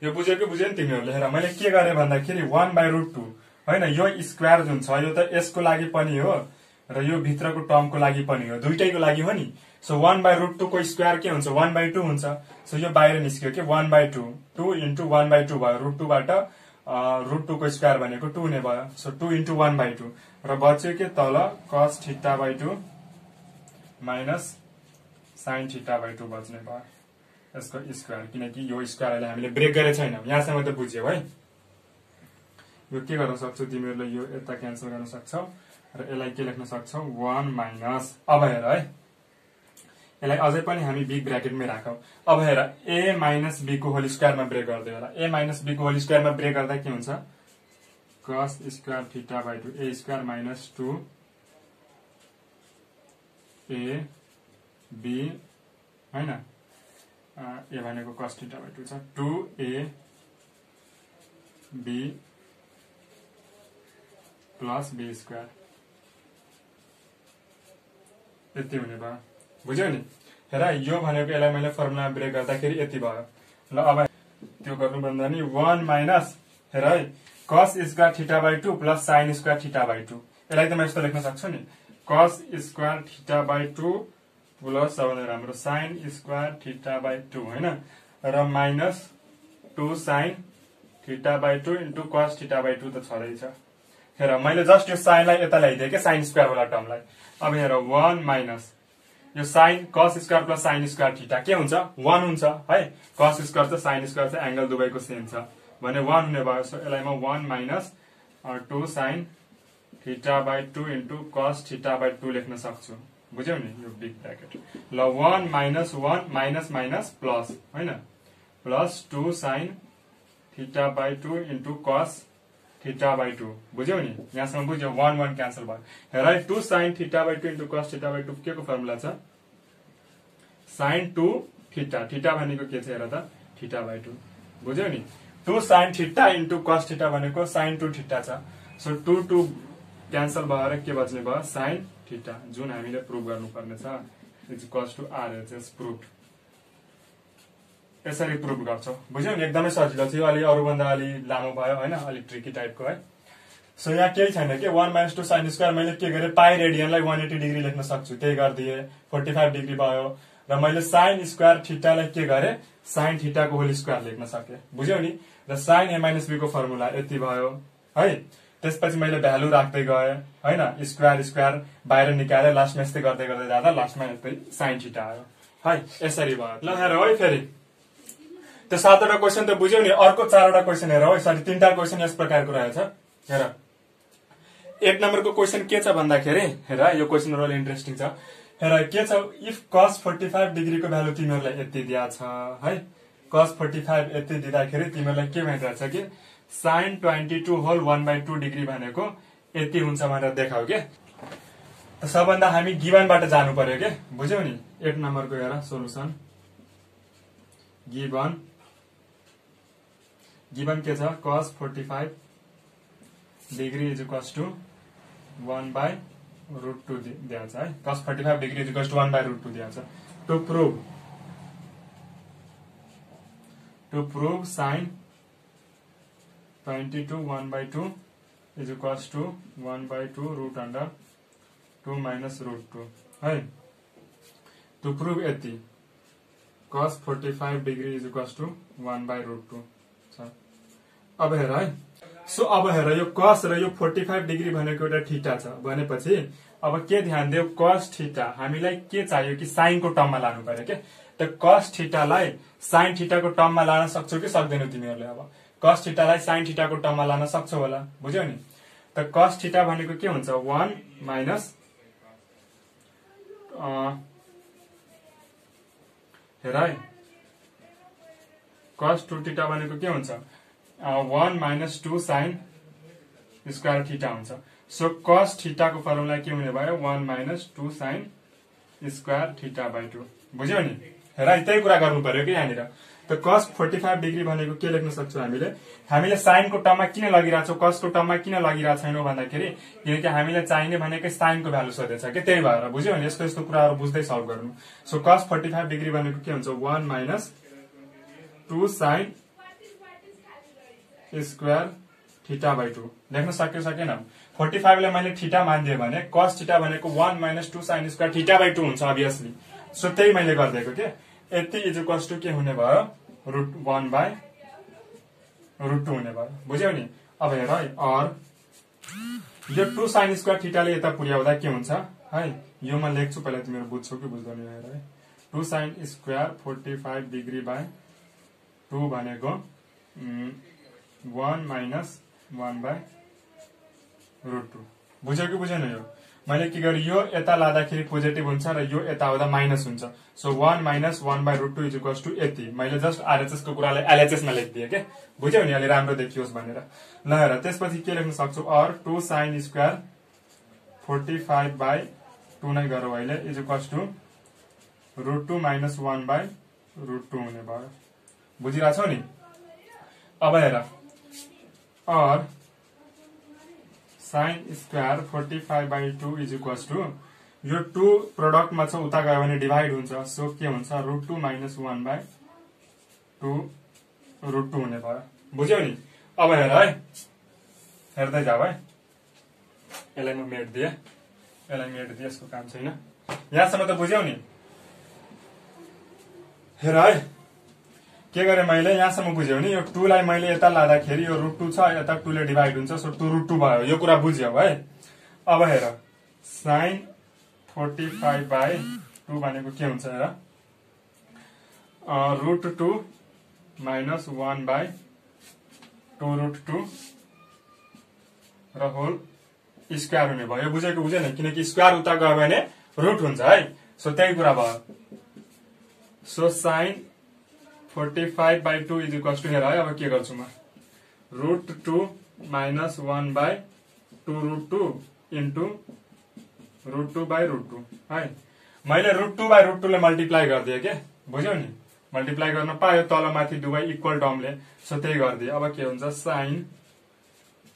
यो बुझ्यौ कि बुझेन तिमीहरुले हेर मैले के गरे भन्दाखेरि 1/√2 हैन यो स्क्वायर जुन छ यो त यसको लागि पनि हो र यो भित्रको टर्मको लागि पनि हो दुईटैको लागि हो नि सो 1/√2 को स्क्वायर के हुन्छ 1/2 हुन्छ सो यो बाहिर निस्क्यो के 1/2 2 इन्टु 1/2 भयो √2 बाट √2 को स्क्वायर भनेको 2 ने भयो सो 2 इन्टु 1/2 र बच्यो के तल cos theta by 2 minus sine theta by 2 बच्ने भयो यसको स्क्वायर, किनकि यो स्क्वायरलाई हामीले ब्रेक गरेको छैनौं। यहाँसम्म त बुझ्यौ है। यो के गर्न सक्छौ तिमीहरूले, यो यता क्यान्सल गर्न सक्छौ र यसलाई के लेख्न सक्छौ 1 माइनस, अब हेर है यसलाई अझै पनि हामी बिग ब्र्याकेटमै राखौ। अब हेर a माइनस b को होल स्क्वायरमा ब्रेक गर्दै होला, a माइनस b को होल स्क्वायरमा ब्रेक गर्दा के हुन्छ cos square theta by 2 a square minus 2 a b हैन, a भनेको cos थीटा बाई 2 छ 2a b plus b square, यति हुने भयो। बुझ्यौ नि? हेर यो भनेको यसलाई मैले फर्मुला ब्रेक गर्दाखेरि यति भयो। ल अब त्यो गर्नु भन्दा नि 1 माइनस हेर है cos square theta by 2 plus sin square theta by 2, यसलाई त म यस्तो लेख्न सक्छु नि cos square theta by 2 plus सबैभन्दा राम्रो sin स्क्वायर थीटा बाई 2 हैन, र minus 2 sin theta by 2 into cos theta by 2 त छँदैछ। हेर मैले जस्ट यो साइनलाई यता ल्याइदिएँ के साइन स्क्वायर वाला टर्मलाई। अब हेर 1 माइनस यो sine cos square plus sin square theta के हुन्छ 1 हुन्छ है, cos स्क्वायर चाहिँ sin स्क्वायर चाहिँ एंगल दुवैको सेम छ भने 1 हुने भयो। सो यसलाई म 1 minus 2 sin theta by 2 into cos theta by 2 लेख्न सक्छु। बुझ्यौ नि? यो बिग ब्र्याकेट ल 1 माइनस 1 माइनस माइनस प्लस हैन, plus 2 sin theta by 2 into cos theta by 2। बुझ्यौ नि? यहाँसम्म बुझ्यौ? 1 1 क्यान्सल भयो। हेर 2 sin theta by 2 into cos theta by 2 के को फर्मुला छ sin 2 थीटा, थीटा भनेको के छ हेर त थीटा बाई 2। बुझ्यौ नि? 2 sin theta into cos theta भनेको sin 2 थीटा छ। सो 2 2 क्यान्सल भएर के बच्ने भयो sin थीटा, जुन हामीले प्रुभ गर्नुपर्ने छ is equals to RHS prove. यसरी प्रुभ गर्छौ। बुझ्यौ नि? एकदमै सजिलो थियो, अलि अरूभन्दा अलि लामो भयो हैन, अलि ट्रिकी टाइपको है। सो यहाँ केही छैन के 1 माइनस 2 sin स्क्वायर मैले के गरे पाई रेडियनलाई 180 डिग्री लेख्न सक्छु, त्यही गर्दिए 45 डिग्री भयो। र मैले sin स्क्वायर थीटालाई के गरे sin थीटाको होल स्क्वायर लेख्न सके। बुझ्यौ नि? र sin a माइनस b को फर्मुला यति भयो है। त्यसपछि मैले भ्यालु राख्दै गए हैन, स्क्वायर स्क्वायर बाहिर निकाले लास्टमा यस्तै गर्दै गर्दै जाँदा लास्टमा यस्तै sin थीटा आयो है। यसरी भयो। ल हेर है फेरि त्यो 7 वटा क्वेशन त बुझ्यौ नि, अर्को 4 वटा क्वेशन हेर है। सरी 3 टा क्वेशन यस प्रकारको रहेछ। हेर 1 नम्बरको क्वेशन के छ भन्दाखेरि हेर यो क्वेशनहरु अलि इन्ट्रेस्टिङ छ। हेर के छ इफ cos 45 डिग्री को भ्यालु तिमीहरुलाई यति दिया छ है, cos 45 यति दिँदाखेरि तिमीहरुलाई के भनिरहेछ कि sin 22 होल 1/2 डिग्री भनेको यति हुन्छ भनेर देखाउ के। त सबभन्दा हामी गिभनबाट जानु पर्यो के। बुझ्यौ नि? 1 नम्बरको हेर सोलुसन गिभन के छ cos 45 degree is equals to 1/√2 दिया छ है। cos 45 degree is equals to 1/√2 दिया छ। To prove sin 22 1/2 is equals to 1/2 root under 2 minus √2 है। टु प्रुभ यति cos 45 degree is equals to 1/√2 छ। अब हेर है। सो अब हेर यो cos र यो 45 डिग्री भनेको एउटा थीटा छ भनेपछि अब के ध्यान देऊ cos थीटा हामीलाई के चाहियो कि sin को टर्ममा लानु पर्यो के। त cos थीटालाई sin थीटा को टर्ममा लान सक्छौ कि सक्दैनौ तिमीहरुले। अब cos थीटालाई sin थीटा को टर्ममा लान सक्छौ होला। बुझ्यौ नि? त cos थीटा भनेको के हुन्छ 1 माइनस हेर है cos 2 थीटा भनेको के हुन्छ 1 माइनस 2 sin स्क्वायर थीटा हुन्छ। सो cos थीटा को फर्मुला के हुने भयो 1 minus 2 sin square theta by 2। बुझ्यौ नि? हेर त्यही कुरा गर्नु पर्यो कि यहाँनिर। त cos 45 डिग्री भनेको के लेख्न सक्छौ हामीले sin को टर्ममा किन लगिरहेछौ cos को टर्ममा किन लगिरहेको छैनौ भन्दाखेरि किनकि हामीले चाहिने भनेकै sin को भ्यालु सोधेछ के, त्यही भएर। बुझ्यौ नि? यस्तो यस्तो कुराहरु बुझ्दै सल्भ गर्नु। सो cos 45 डिग्री भनेको के हुन्छ 1 minus 2 sin square theta by 2 लेख्न सक्यो सकेन। 45 लाई मैले थीटा मानिदिए भने cos थीटा भनेको 1 minus 2 sin square theta by 2 हुन्छ अभियसली। सो त्यही मैले गर्दिएको के। यति इज इक्वल्स टु के हुने भयो √1/√2 हुने भयो। बुझ्यौ नि? अब हेर है और यो 2 sin स्क्वायर थीटाले यता पुर्याउँदा के हुन्छ है, यो म लेख्छु पहिला तिमीहरु बुझ्छौ कि बुझ्दैन हेर है। 2 sin स्क्वायर 45 डिग्री बाई 2 भनेको 1 माइनस 1 बाई √2 बुझ्यो कि बुझेन? यो मैले के गरेँ, यो यता लाँदाखेरि पोजिटिभ हुन्छ र यो यता आउँदा माइनस हुन्छ। So 1 minus 1 by √2 is equals to यति। मैले जस्ट आरएचएस को कुरालाई एलएचएस मा लेखिदिएँ के, बुझ्यौ नि, अलि राम्रो देखियोस् भनेर। ल हेर, त्यसपछि के लेख्न सक्छु, और 2 sin स्क्वायर 45 बाई 2 नै गरौँ अहिले, is equals to √2 minus 1 by √2 हुने भयो। बुझिरहेछौ नि? अब हेर, और sin square 45 by 2 is equals to, यो 2 प्रोडक्ट मा छ, उता गयो भने डिभाइड हुन्छ। सो के हुन्छ, √2 माइनस 1 बाई 2 √2 हुने भयो। बुझ्यौ नि? अब हेर है, हेर्दै जाऊ है, यसलाई म मेट दिए, यसलाई मेट दिए, यसको काम छैन। यहाँसम्म त बुझ्यौ नि? हेर है, के गरे मैले, यहाँसम्म बुझ्यौ नि? यो 2 लाई मैले यता लाँदाखेरि यो √2 छ, यता 2 ले डिभाइड हुन्छ। सो 2 √2 भयो। यो कुरा बुझ्यौ है? अब हेर, sin 45 बाई 2 भनेको के हुन्छ हेर, √2 माइनस 1 बाई 2 √2 र होल स्क्वायर हुने भयो। बुझ्यो कि बुझेन? किनकि स्क्वायर उता गयो भने रुट हुन्छ है। सो त्यही कुरा भयो। So sin 45 by 2 is equals to, हेर है, अब के गर्छु म, √2 माइनस 1 बाई 2 √2 इन्टु √2 बाई √2 है। मैले √2 बाई √2 ले मल्टिप्लाई गरिदिएँ के, बुझ्यौ नि? मल्टिप्लाई गर्न पायो, तल माथि दुवै इक्वल टर्मले। सो त्यही गरिदिएँ। अब के हुन्छ, sin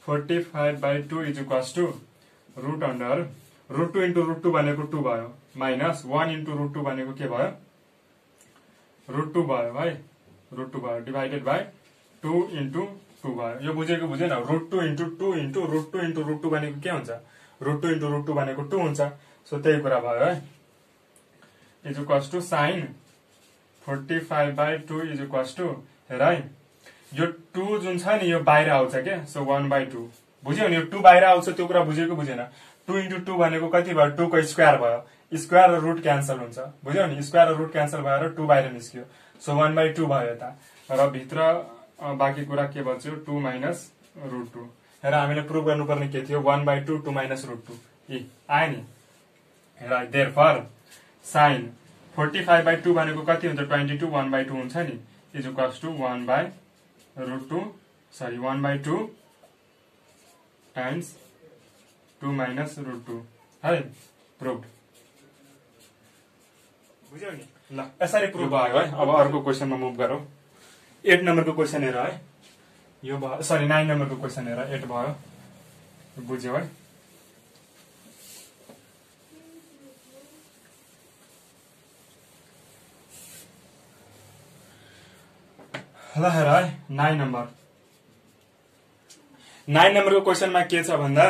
45 by 2 is equals to root under √2 into √2 भनेको 2 भयो, माइनस 1 इन्टु √2 भनेको के भयो, √2 भयो है, √2 भयो, डिभाइडेड बाई 2 इन्टु 2 भयो। यो बुझेको बुझेन? √2 इन्टु 2 इन्टु √2 इन्टु √2 भनेको के हुन्छ, √2 इन्टु √2 भनेको 2 हुन्छ। सो त्यही कुरा भयो है, is equals to sin 45 by 2 is equals to, हेर है, यो 2 जुन छ नि, यो बाहिर आउँछ के। सो 1 बाई 2, बुझ्यौ नि? यो 2 बाहिर आउँछ, त्यो कुरा बुझेको बुझेन? 2 इन्टु 2 भनेको कति भयो, 2 को स्क्वायर भयो, स्क्वायर र रुट क्यान्सल हुन्छ, बुझ्यौ नि? स्क्वायर र रुट क्यान्सल भएर 2 बाहिर निस्कियो। सो 1 बाई 2 भयो यता, र भित्र बाँकी कुरा के बच्यो, 2 माइनस √2। हेर, हामीले प्रुभ गर्नुपर्ने के थियो, 1 बाई 2 2 माइनस √2 यी आयो नि। हेर, देयरफोर sin 45 बाई 2 भनेको कति हुन्छ, 22, 1 बाई 2 हुन्छ नि, इज इक्वल्स टू 1 बाई √2, सरी 1 बाई 2 टाइम्स 2 माइनस √2 है, प्रुभ। बुझ्यौ नि? ल, यसरी प्रुभ भयो है। अब अर्को क्वेसनमा मुभ गरौँ। 8 नम्बरको क्वेसन हेर है, यो भयो, सरी 9 नम्बरको क्वेसन हेर, 8 भयो, बुझ्यौ है? ल हेर है, 9 नम्बर। 9 नम्बरको क्वेसनमा के छ भन्दा,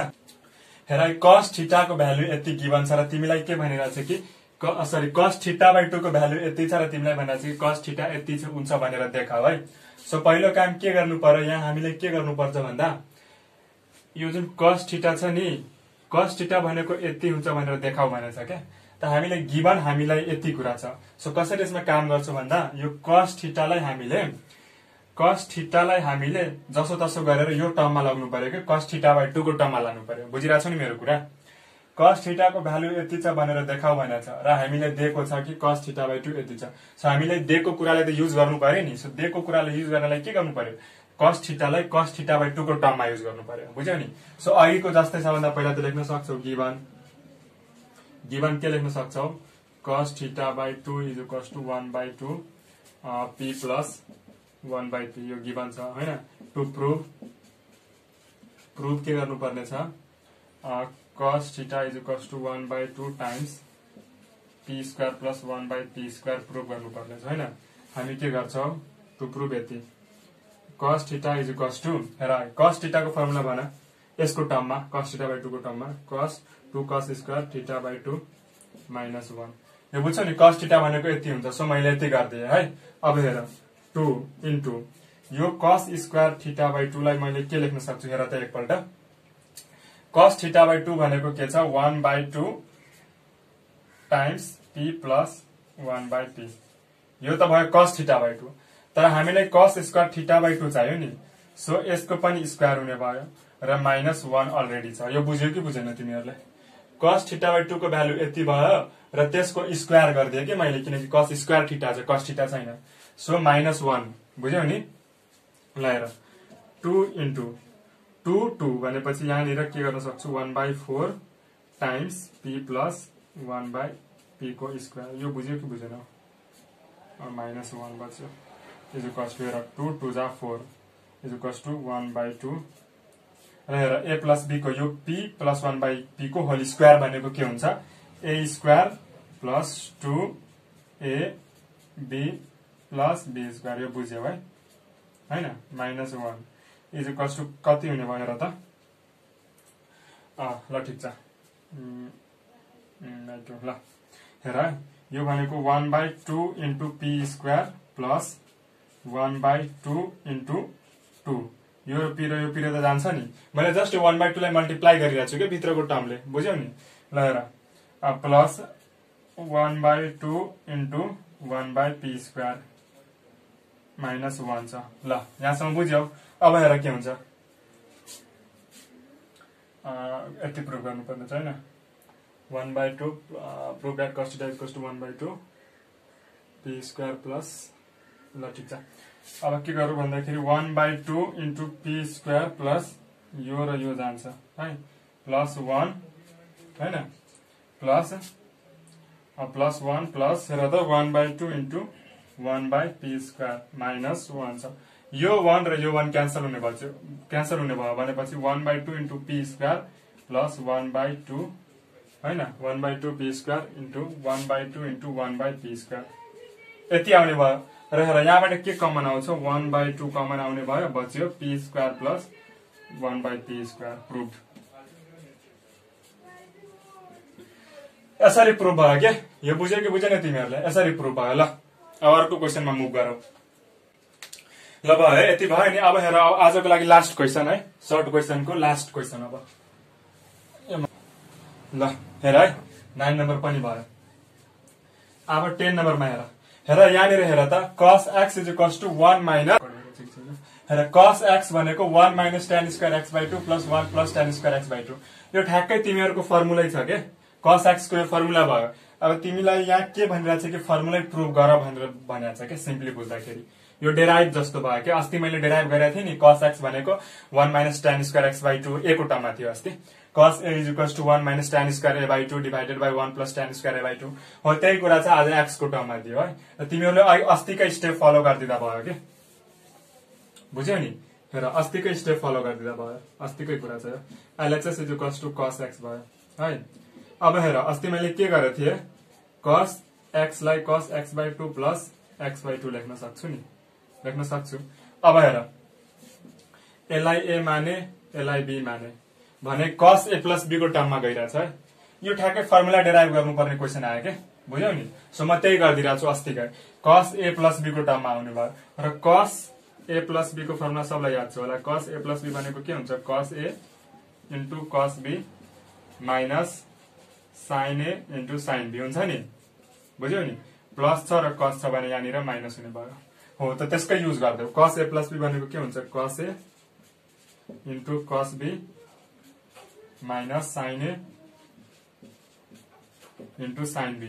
हेर, cos थीटा को भ्यालु यति गिभन छ र तिमीलाई के भनिरहेछ कि, सरी cos थीटा बाई 2 को भ्यालु यति छ र तिमीलाई भनिरहेछ कि cos थीटा यति हुन्छ भनेर देखाऊ है। सो पहिलो काम के गर्नु पर्यो, यहाँ हामीले के गर्नु पर्छ भन्दा, यो जुन cos थीटा छ नि, cos थीटा भनेको यति हुन्छ भनेर देखाऊ भनेछ क्या। त हामीले गिभन हामीलाई यति कुरा छ। सो कसरी यसमा काम गर्छौ भन्दा, यो cos थीटालाई हामीले जसो तसो गरेर यो टर्ममा लग्नु पर्यो कि, cos थीटा बाई 2 को टर्ममा लानु पर्यो। बुझिरहेछौ नि मेरो कुरा? cos थीटा को भ्यालु यति छ भनेर देखाऊ भनेछ र हामीले दिएको छ कि cos थीटा बाई 2 यति छ। सो हामीले दिएको कुरालाई त युज गर्नु पर्यो नि। सो दिएको कुरालाई युज गर्नलाई के गर्नु पर्यो, cos थीटालाई cos थीटा बाई 2 को टर्ममा युज गर्नु पर्यो। बुझ्यौ नि? सो अघिको जस्तै छ भन्दा पहिला त लेख्न सक्छौ, गिभन के लेख्न सक्छौ, cos theta by 2 is equals to 1 by 2 p plus 1 by 3, यो गिभन छ हैन। टु प्रुभ के गर्नु पर्ने छ, cos theta is equals to 1 by 2 times p square plus 1 by p square prove गर्नु पर्ने छ हैन। हामी के गर्छौ, टु प्रुभ यति, cos theta is equals to, हेर cos थीटा को फर्मुला भन, यसको टर्ममा, cos थीटा बाई 2 को टर्ममा, cos 2 cos square theta by 2 minus 1। यो बुझ्छौ नि, cos थीटा भनेको यति हुन्छ। सो मैले यति गरिदिएँ है। अब हेर, 2 इन्टु यो cos स्क्वायर थीटा बाई 2 लाई मैले के लेख्न सक्छु, हेर त एकपल्ट, cos थीटा बाई 2 भनेको के छ, 1 by 2 times p plus 1/p। यो त भयो cos θ/2, तर हामीलाई cos स्क्वायर θ/2 चाहियो नि, सो यसको पनि स्क्वायर हुने भयो र -1 अलरेडी छ। यो बुझ्यो कि बुझेन तिमीहरूले? cos θ/2 को भ्यालु यति भयो र त्यसको स्क्वायर गरिदिए कि मैले, किनकि cos स्क्वायर θ छ, cos θ छैन, सो -1 बुझ्यौ नि। ल हेर 2 इन्टु 2 भनेपछि यहाँनिर के गर्न सक्छु 1/4 टाइम्स p प्लस 1/p को स्क्वायर। यो बुझ्यो कि बुझेन? -1 बच्यो इज इक्वल्स टु 2 जा 4 इज इक्वल्स टु 1/2 र हेर a प्लस b को यो p प्लस 1/p को होल स्क्वायर भनेको के हुन्छ? a square plus 2ab plus b square. यो बुझ्यौ है हैन? -1 इज इक्वल्स टु कति हुने भयो हेर त? ल ठिक छ, ल हेर यो भनेको 1/2 into p square plus 1/2 into 2। यो p र यो p त जान्छ नि, मैले जस्ट 1/2 लाई मल्टिप्लाई गरिरहेको छु कि भित्रको टर्मले, बुझ्यौ नि? ल हेर प्लस 1/2 इन्टु 1/p स्क्वायर -1 छ। ल यहाँसम्म बुझ्यौ? अब हेर के हुन्छ, यति प्रुभ गर्नुपर्ने छैन। 1/2 prove that cos θ equals to 1/2 p square plus, ल ठिक छ। अब के गरौँ भन्दाखेरि 1/2 इन्टु p स्क्वायर प्लस यो र यो जान्छ है, प्लस 1 हैन, प्लस 1 प्लस हेर त 1/2 इन्टु 1/p स्क्वायर -1 छ। यो 1 र यो 1 क्यान्सल हुने भयो भनेपछि 1/2 इन्टु p स्क्वायर प्लस 1/2 हैन, 1/2 p square into 1/2 into 1/p square यति आउने भयो। र हेर यहाँबाट के कमन आउँछ? 1/2 कमन आउने भयो, बच्यो p square plus 1/p square. Prove. यसरी प्रुभ भयो के? यो बुझ्यो कि बुझेन तिमीहरूले? यसरी प्रुभ भयो। ल अब अर्को क्वेसनमा मुभ गरौँ। ल भयो है, यति भयो नि। अब हेर आजको लागि लास्ट क्वेसन है, सर्ट क्वेसनको लास्ट क्वेसन। अब ल हेर है 9 नम्बर पनि भयो। अब 10 नम्बरमा हेर यहाँनिर हेर त cos x is equals to 1 minus, हेर cos x भनेको 1 minus tan square x/2 plus 1 plus tan square x/2। यो ठ्याक्कै तिमीहरूको फर्मुलै छ के, cos x को यो फर्मुला भयो। अब तिमीलाई यहाँ के भनिरहेको छ कि फर्मुलै प्रुभ गर भनेर भनेको छ के, सिम्पली बुझ्दाखेरि यो डेराइभ जस्तो भयो के। अस्ति मैले डेराइभ गरेको थिएँ नि, cos x भनेको 1 minus tan square x/2 a को टर्ममा थियो अस्ति। cos a is equals to 1 minus tan square a/2 divided by 1 plus tan square a/2 हो। त्यही कुरा चाहिँ आज x को टर्ममा दियो है। र तिमीहरूले अस्तिकै स्टेप फलो गरिदिँदा भयो के, बुझ्यौ नि? हेर अस्तिकै स्टेप फलो गरिदिँदा भयो, अस्तिकै कुरा छ यो। LHS is equals to cos x भयो है। अब हेर अस्ति मैले के गरेको थिएँ, cos x लाई cos x/2 प्लस x/2 लेख्न सक्छु नि, लेख्न सक्छु। अब हेर यसलाई a माने, यसलाई b माने भने cos a प्लस b को टर्ममा गइरहेछ है। यो ठ्याक्कै फर्मुला डेराइभ गर्नुपर्ने क्वेसन आयो के, बुझ्यौ नि? सो म त्यही गरिदिरहेको छु अस्तिकै, cos a प्लस b को टर्ममा आउने भयो। र cos a प्लस b को फर्मुला सबलाई याद छ होला। cos a प्लस b भनेको के हुन्छ? cos a into cos b minus sin a into sin b हुन्छ नि, बुझ्यौ नि? प्लस छ र cos छ भने यहाँनिर माइनस हुने भयो हो। त त्यसकै युज गर्दै cos a प्लस b भनेको के हुन्छ? cos a into cos b minus sin a into sin b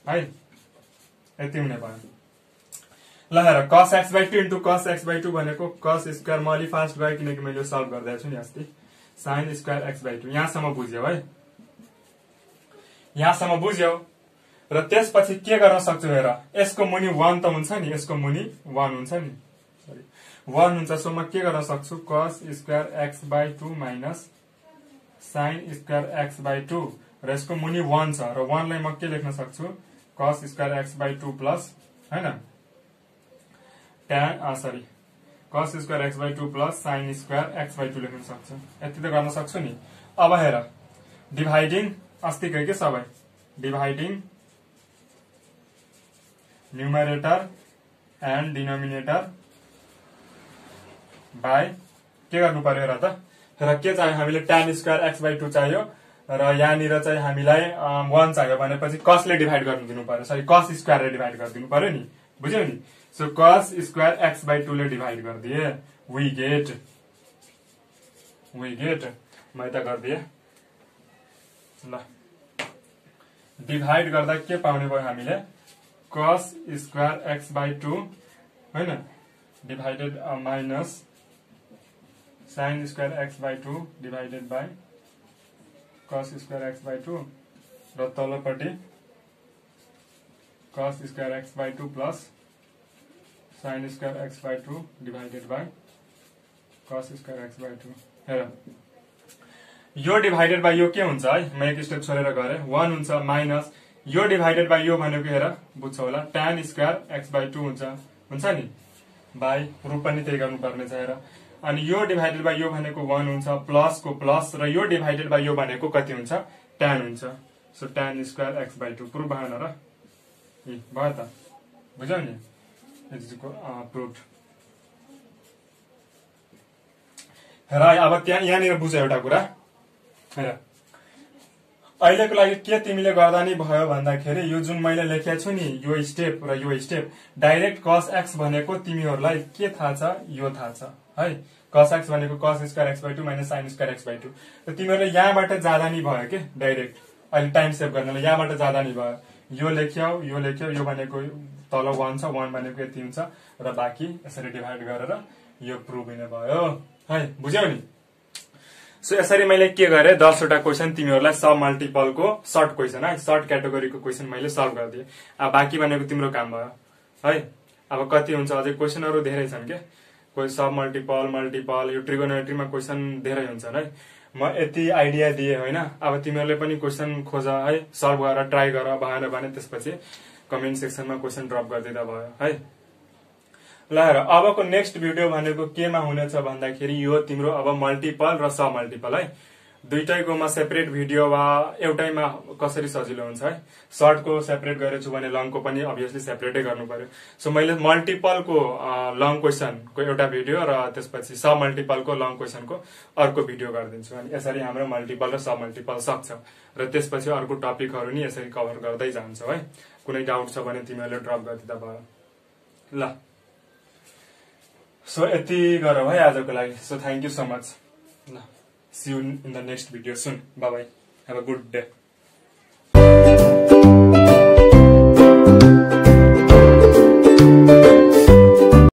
है, यति हुने भयो। ल हेर cos x/2 into cos x/2 भनेको cos स्क्वायर, म अलि फास्ट गएँ किनकि मैले सल्भ गरिदिएको छु नि अस्ति, sin स्क्वायर x/2। यहाँसम्म बुझ्यौ है, यहाँसम्म बुझ्यौ। र त्यसपछि के गर्न सक्छु हेर, यसको मुनि 1 त हुन्छ नि, यसको मुनि 1 हुन्छ नि, सरी 1 हुन्छ। सो म के गर्न सक्छु, cos square x/2 minus sin square x/2 र यसको मुनि 1 छ र 1 लाई म के लेख्न सक्छु, cos स्क्वायर x/2 प्लस हैन tan cos square x/2 plus sin square x/2 लेख्न सक्छु। यति त गर्न सक्छु नि। अब हेर डिभाइडिङ अस्तिकै के सबै, dividing numerator and denominator by के गर्नु पर्यो हेर त। हेर के चाहियो हामीले, tan स्क्वायर x/2 चाहियो र यहाँनिर चाहिँ हामीलाई 1 चाहियो भनेपछि कसले डिभाइड गर्नु दिनु पर्यो, सरी कस स्क्वायरले डिभाइड गरिदिनु पर्यो नि, बुझ्यौ नि। सो कस स्क्वायर x/2 ले डिभाइड गरिदिए वी गेट म यता गरिदिए ल, डिभाइड गर्दा के पाउने भयो हामीले, कस स्क्वायर x/2 हैन divided minus sine square x/2 divided by cos square x/2 र तलपट्टि cos square x/2 plus sine square x/2 divided by cos square x/2। हेर यो डिभाइडेड बाई यो के हुन्छ है, म एक स्टेप छोडेर गरे 1 हुन्छ माइनस यो डिभाइडेड बाई यो भनेको हेर बुझ्छौ होला tan स्क्वायर x/2 हुन्छ नि, बाई रु पनि त्यही गर्नुपर्ने छ हेर। अनि यो डिभाइडेड बाई यो भनेको 1 हुन्छ प्लस को प्लस र यो डिभाइडेड बाई यो भनेको कति हुन्छ tan हुन्छ। So tan square x/2 proof भएन र, भयो त, बुझ्यौ नि, यसको प्रुफ। हेर अब त्यहाँ यहाँनिर बुझ एउटा कुरा, हेर अहिलेको लागि के तिमीले गर्दा नि भयो भन्दाखेरि यो जुन मैले लेखेको छु नि यो स्टेप र यो स्टेप डाइरेक्ट cos x भनेको तिमीहरूलाई के थाहा छ, यो थाहा छ है, cos x भनेको cos square x/2 minus sin square x/2। त तिमीहरूले यहाँबाट जाँदा नि भयो के डाइरेक्ट, अहिले टाइम सेभ गर्नलाई यहाँबाट जाँदा नि भयो, यो लेख्यौ यो भनेको तल 1 छ, 1 भनेको यति हुन्छ र बाँकी यसरी डिभाइड गरेर यो प्रुभ हुने भयो है, बुझ्यौ नि। सो यसरी मैले के गरे 10 वटा क्वेशन तिमीहरूलाई सब मल्टिपलको सर्ट क्वेशन है, सर्ट क्याटेगोरीको क्वेशन मैले सल्भ गरिदिए। अब बाँकी भनेको तिम्रो काम भयो है। अब कति हुन्छ अझै क्वेशनहरु धेरै छन् के, कोही सब मल्टिपल यो ट्रिगोनोमेट्रीमा क्वेशन धेरै हुन्छन् है। म यति आइडिया दिए होइन, अब तिमीहरूले पनि क्वेशन खोज है, सल्भ गरेर ट्राई गर, भएन भने त्यसपछि कमेन्ट सेक्सनमा क्वेशन ड्रप गरिदिँदा भयो है। ल हेर अबको नेक्स्ट भिडियो भनेको केमा हुनेछ भन्दाखेरि यो तिम्रो अब मल्टिपल र सब मल्टिपल है, दुईटैकोमा सेपरेट भिडियो वा एउटैमा कसरी सजिलो हुन्छ है। सर्टको सेपरेट गरेछु भने लङको पनि अभियसली सेपरेटै गर्नु पर्यो। सो मैले मल्टिपलको लङ क्वेशनको एउटा भिडियो र त्यसपछि सब मल्टिपलको लङ क्वेशनको अर्को भिडियो गरिदिन्छु। अनि यसरी हाम्रो मल्टिपल र सब मल्टिपल सक्छ र त्यसपछि अर्को टपिकहरु नि यसरी कभर गर्दै जान्छौ है। कुनै डाउट छ भने तिमीहरूले ड्रप गरिदिँदा भयो। ल सो यति गरौँ है आजको लागि। So thank you so much. See you in the next video soon. Bye bye. Have a good day.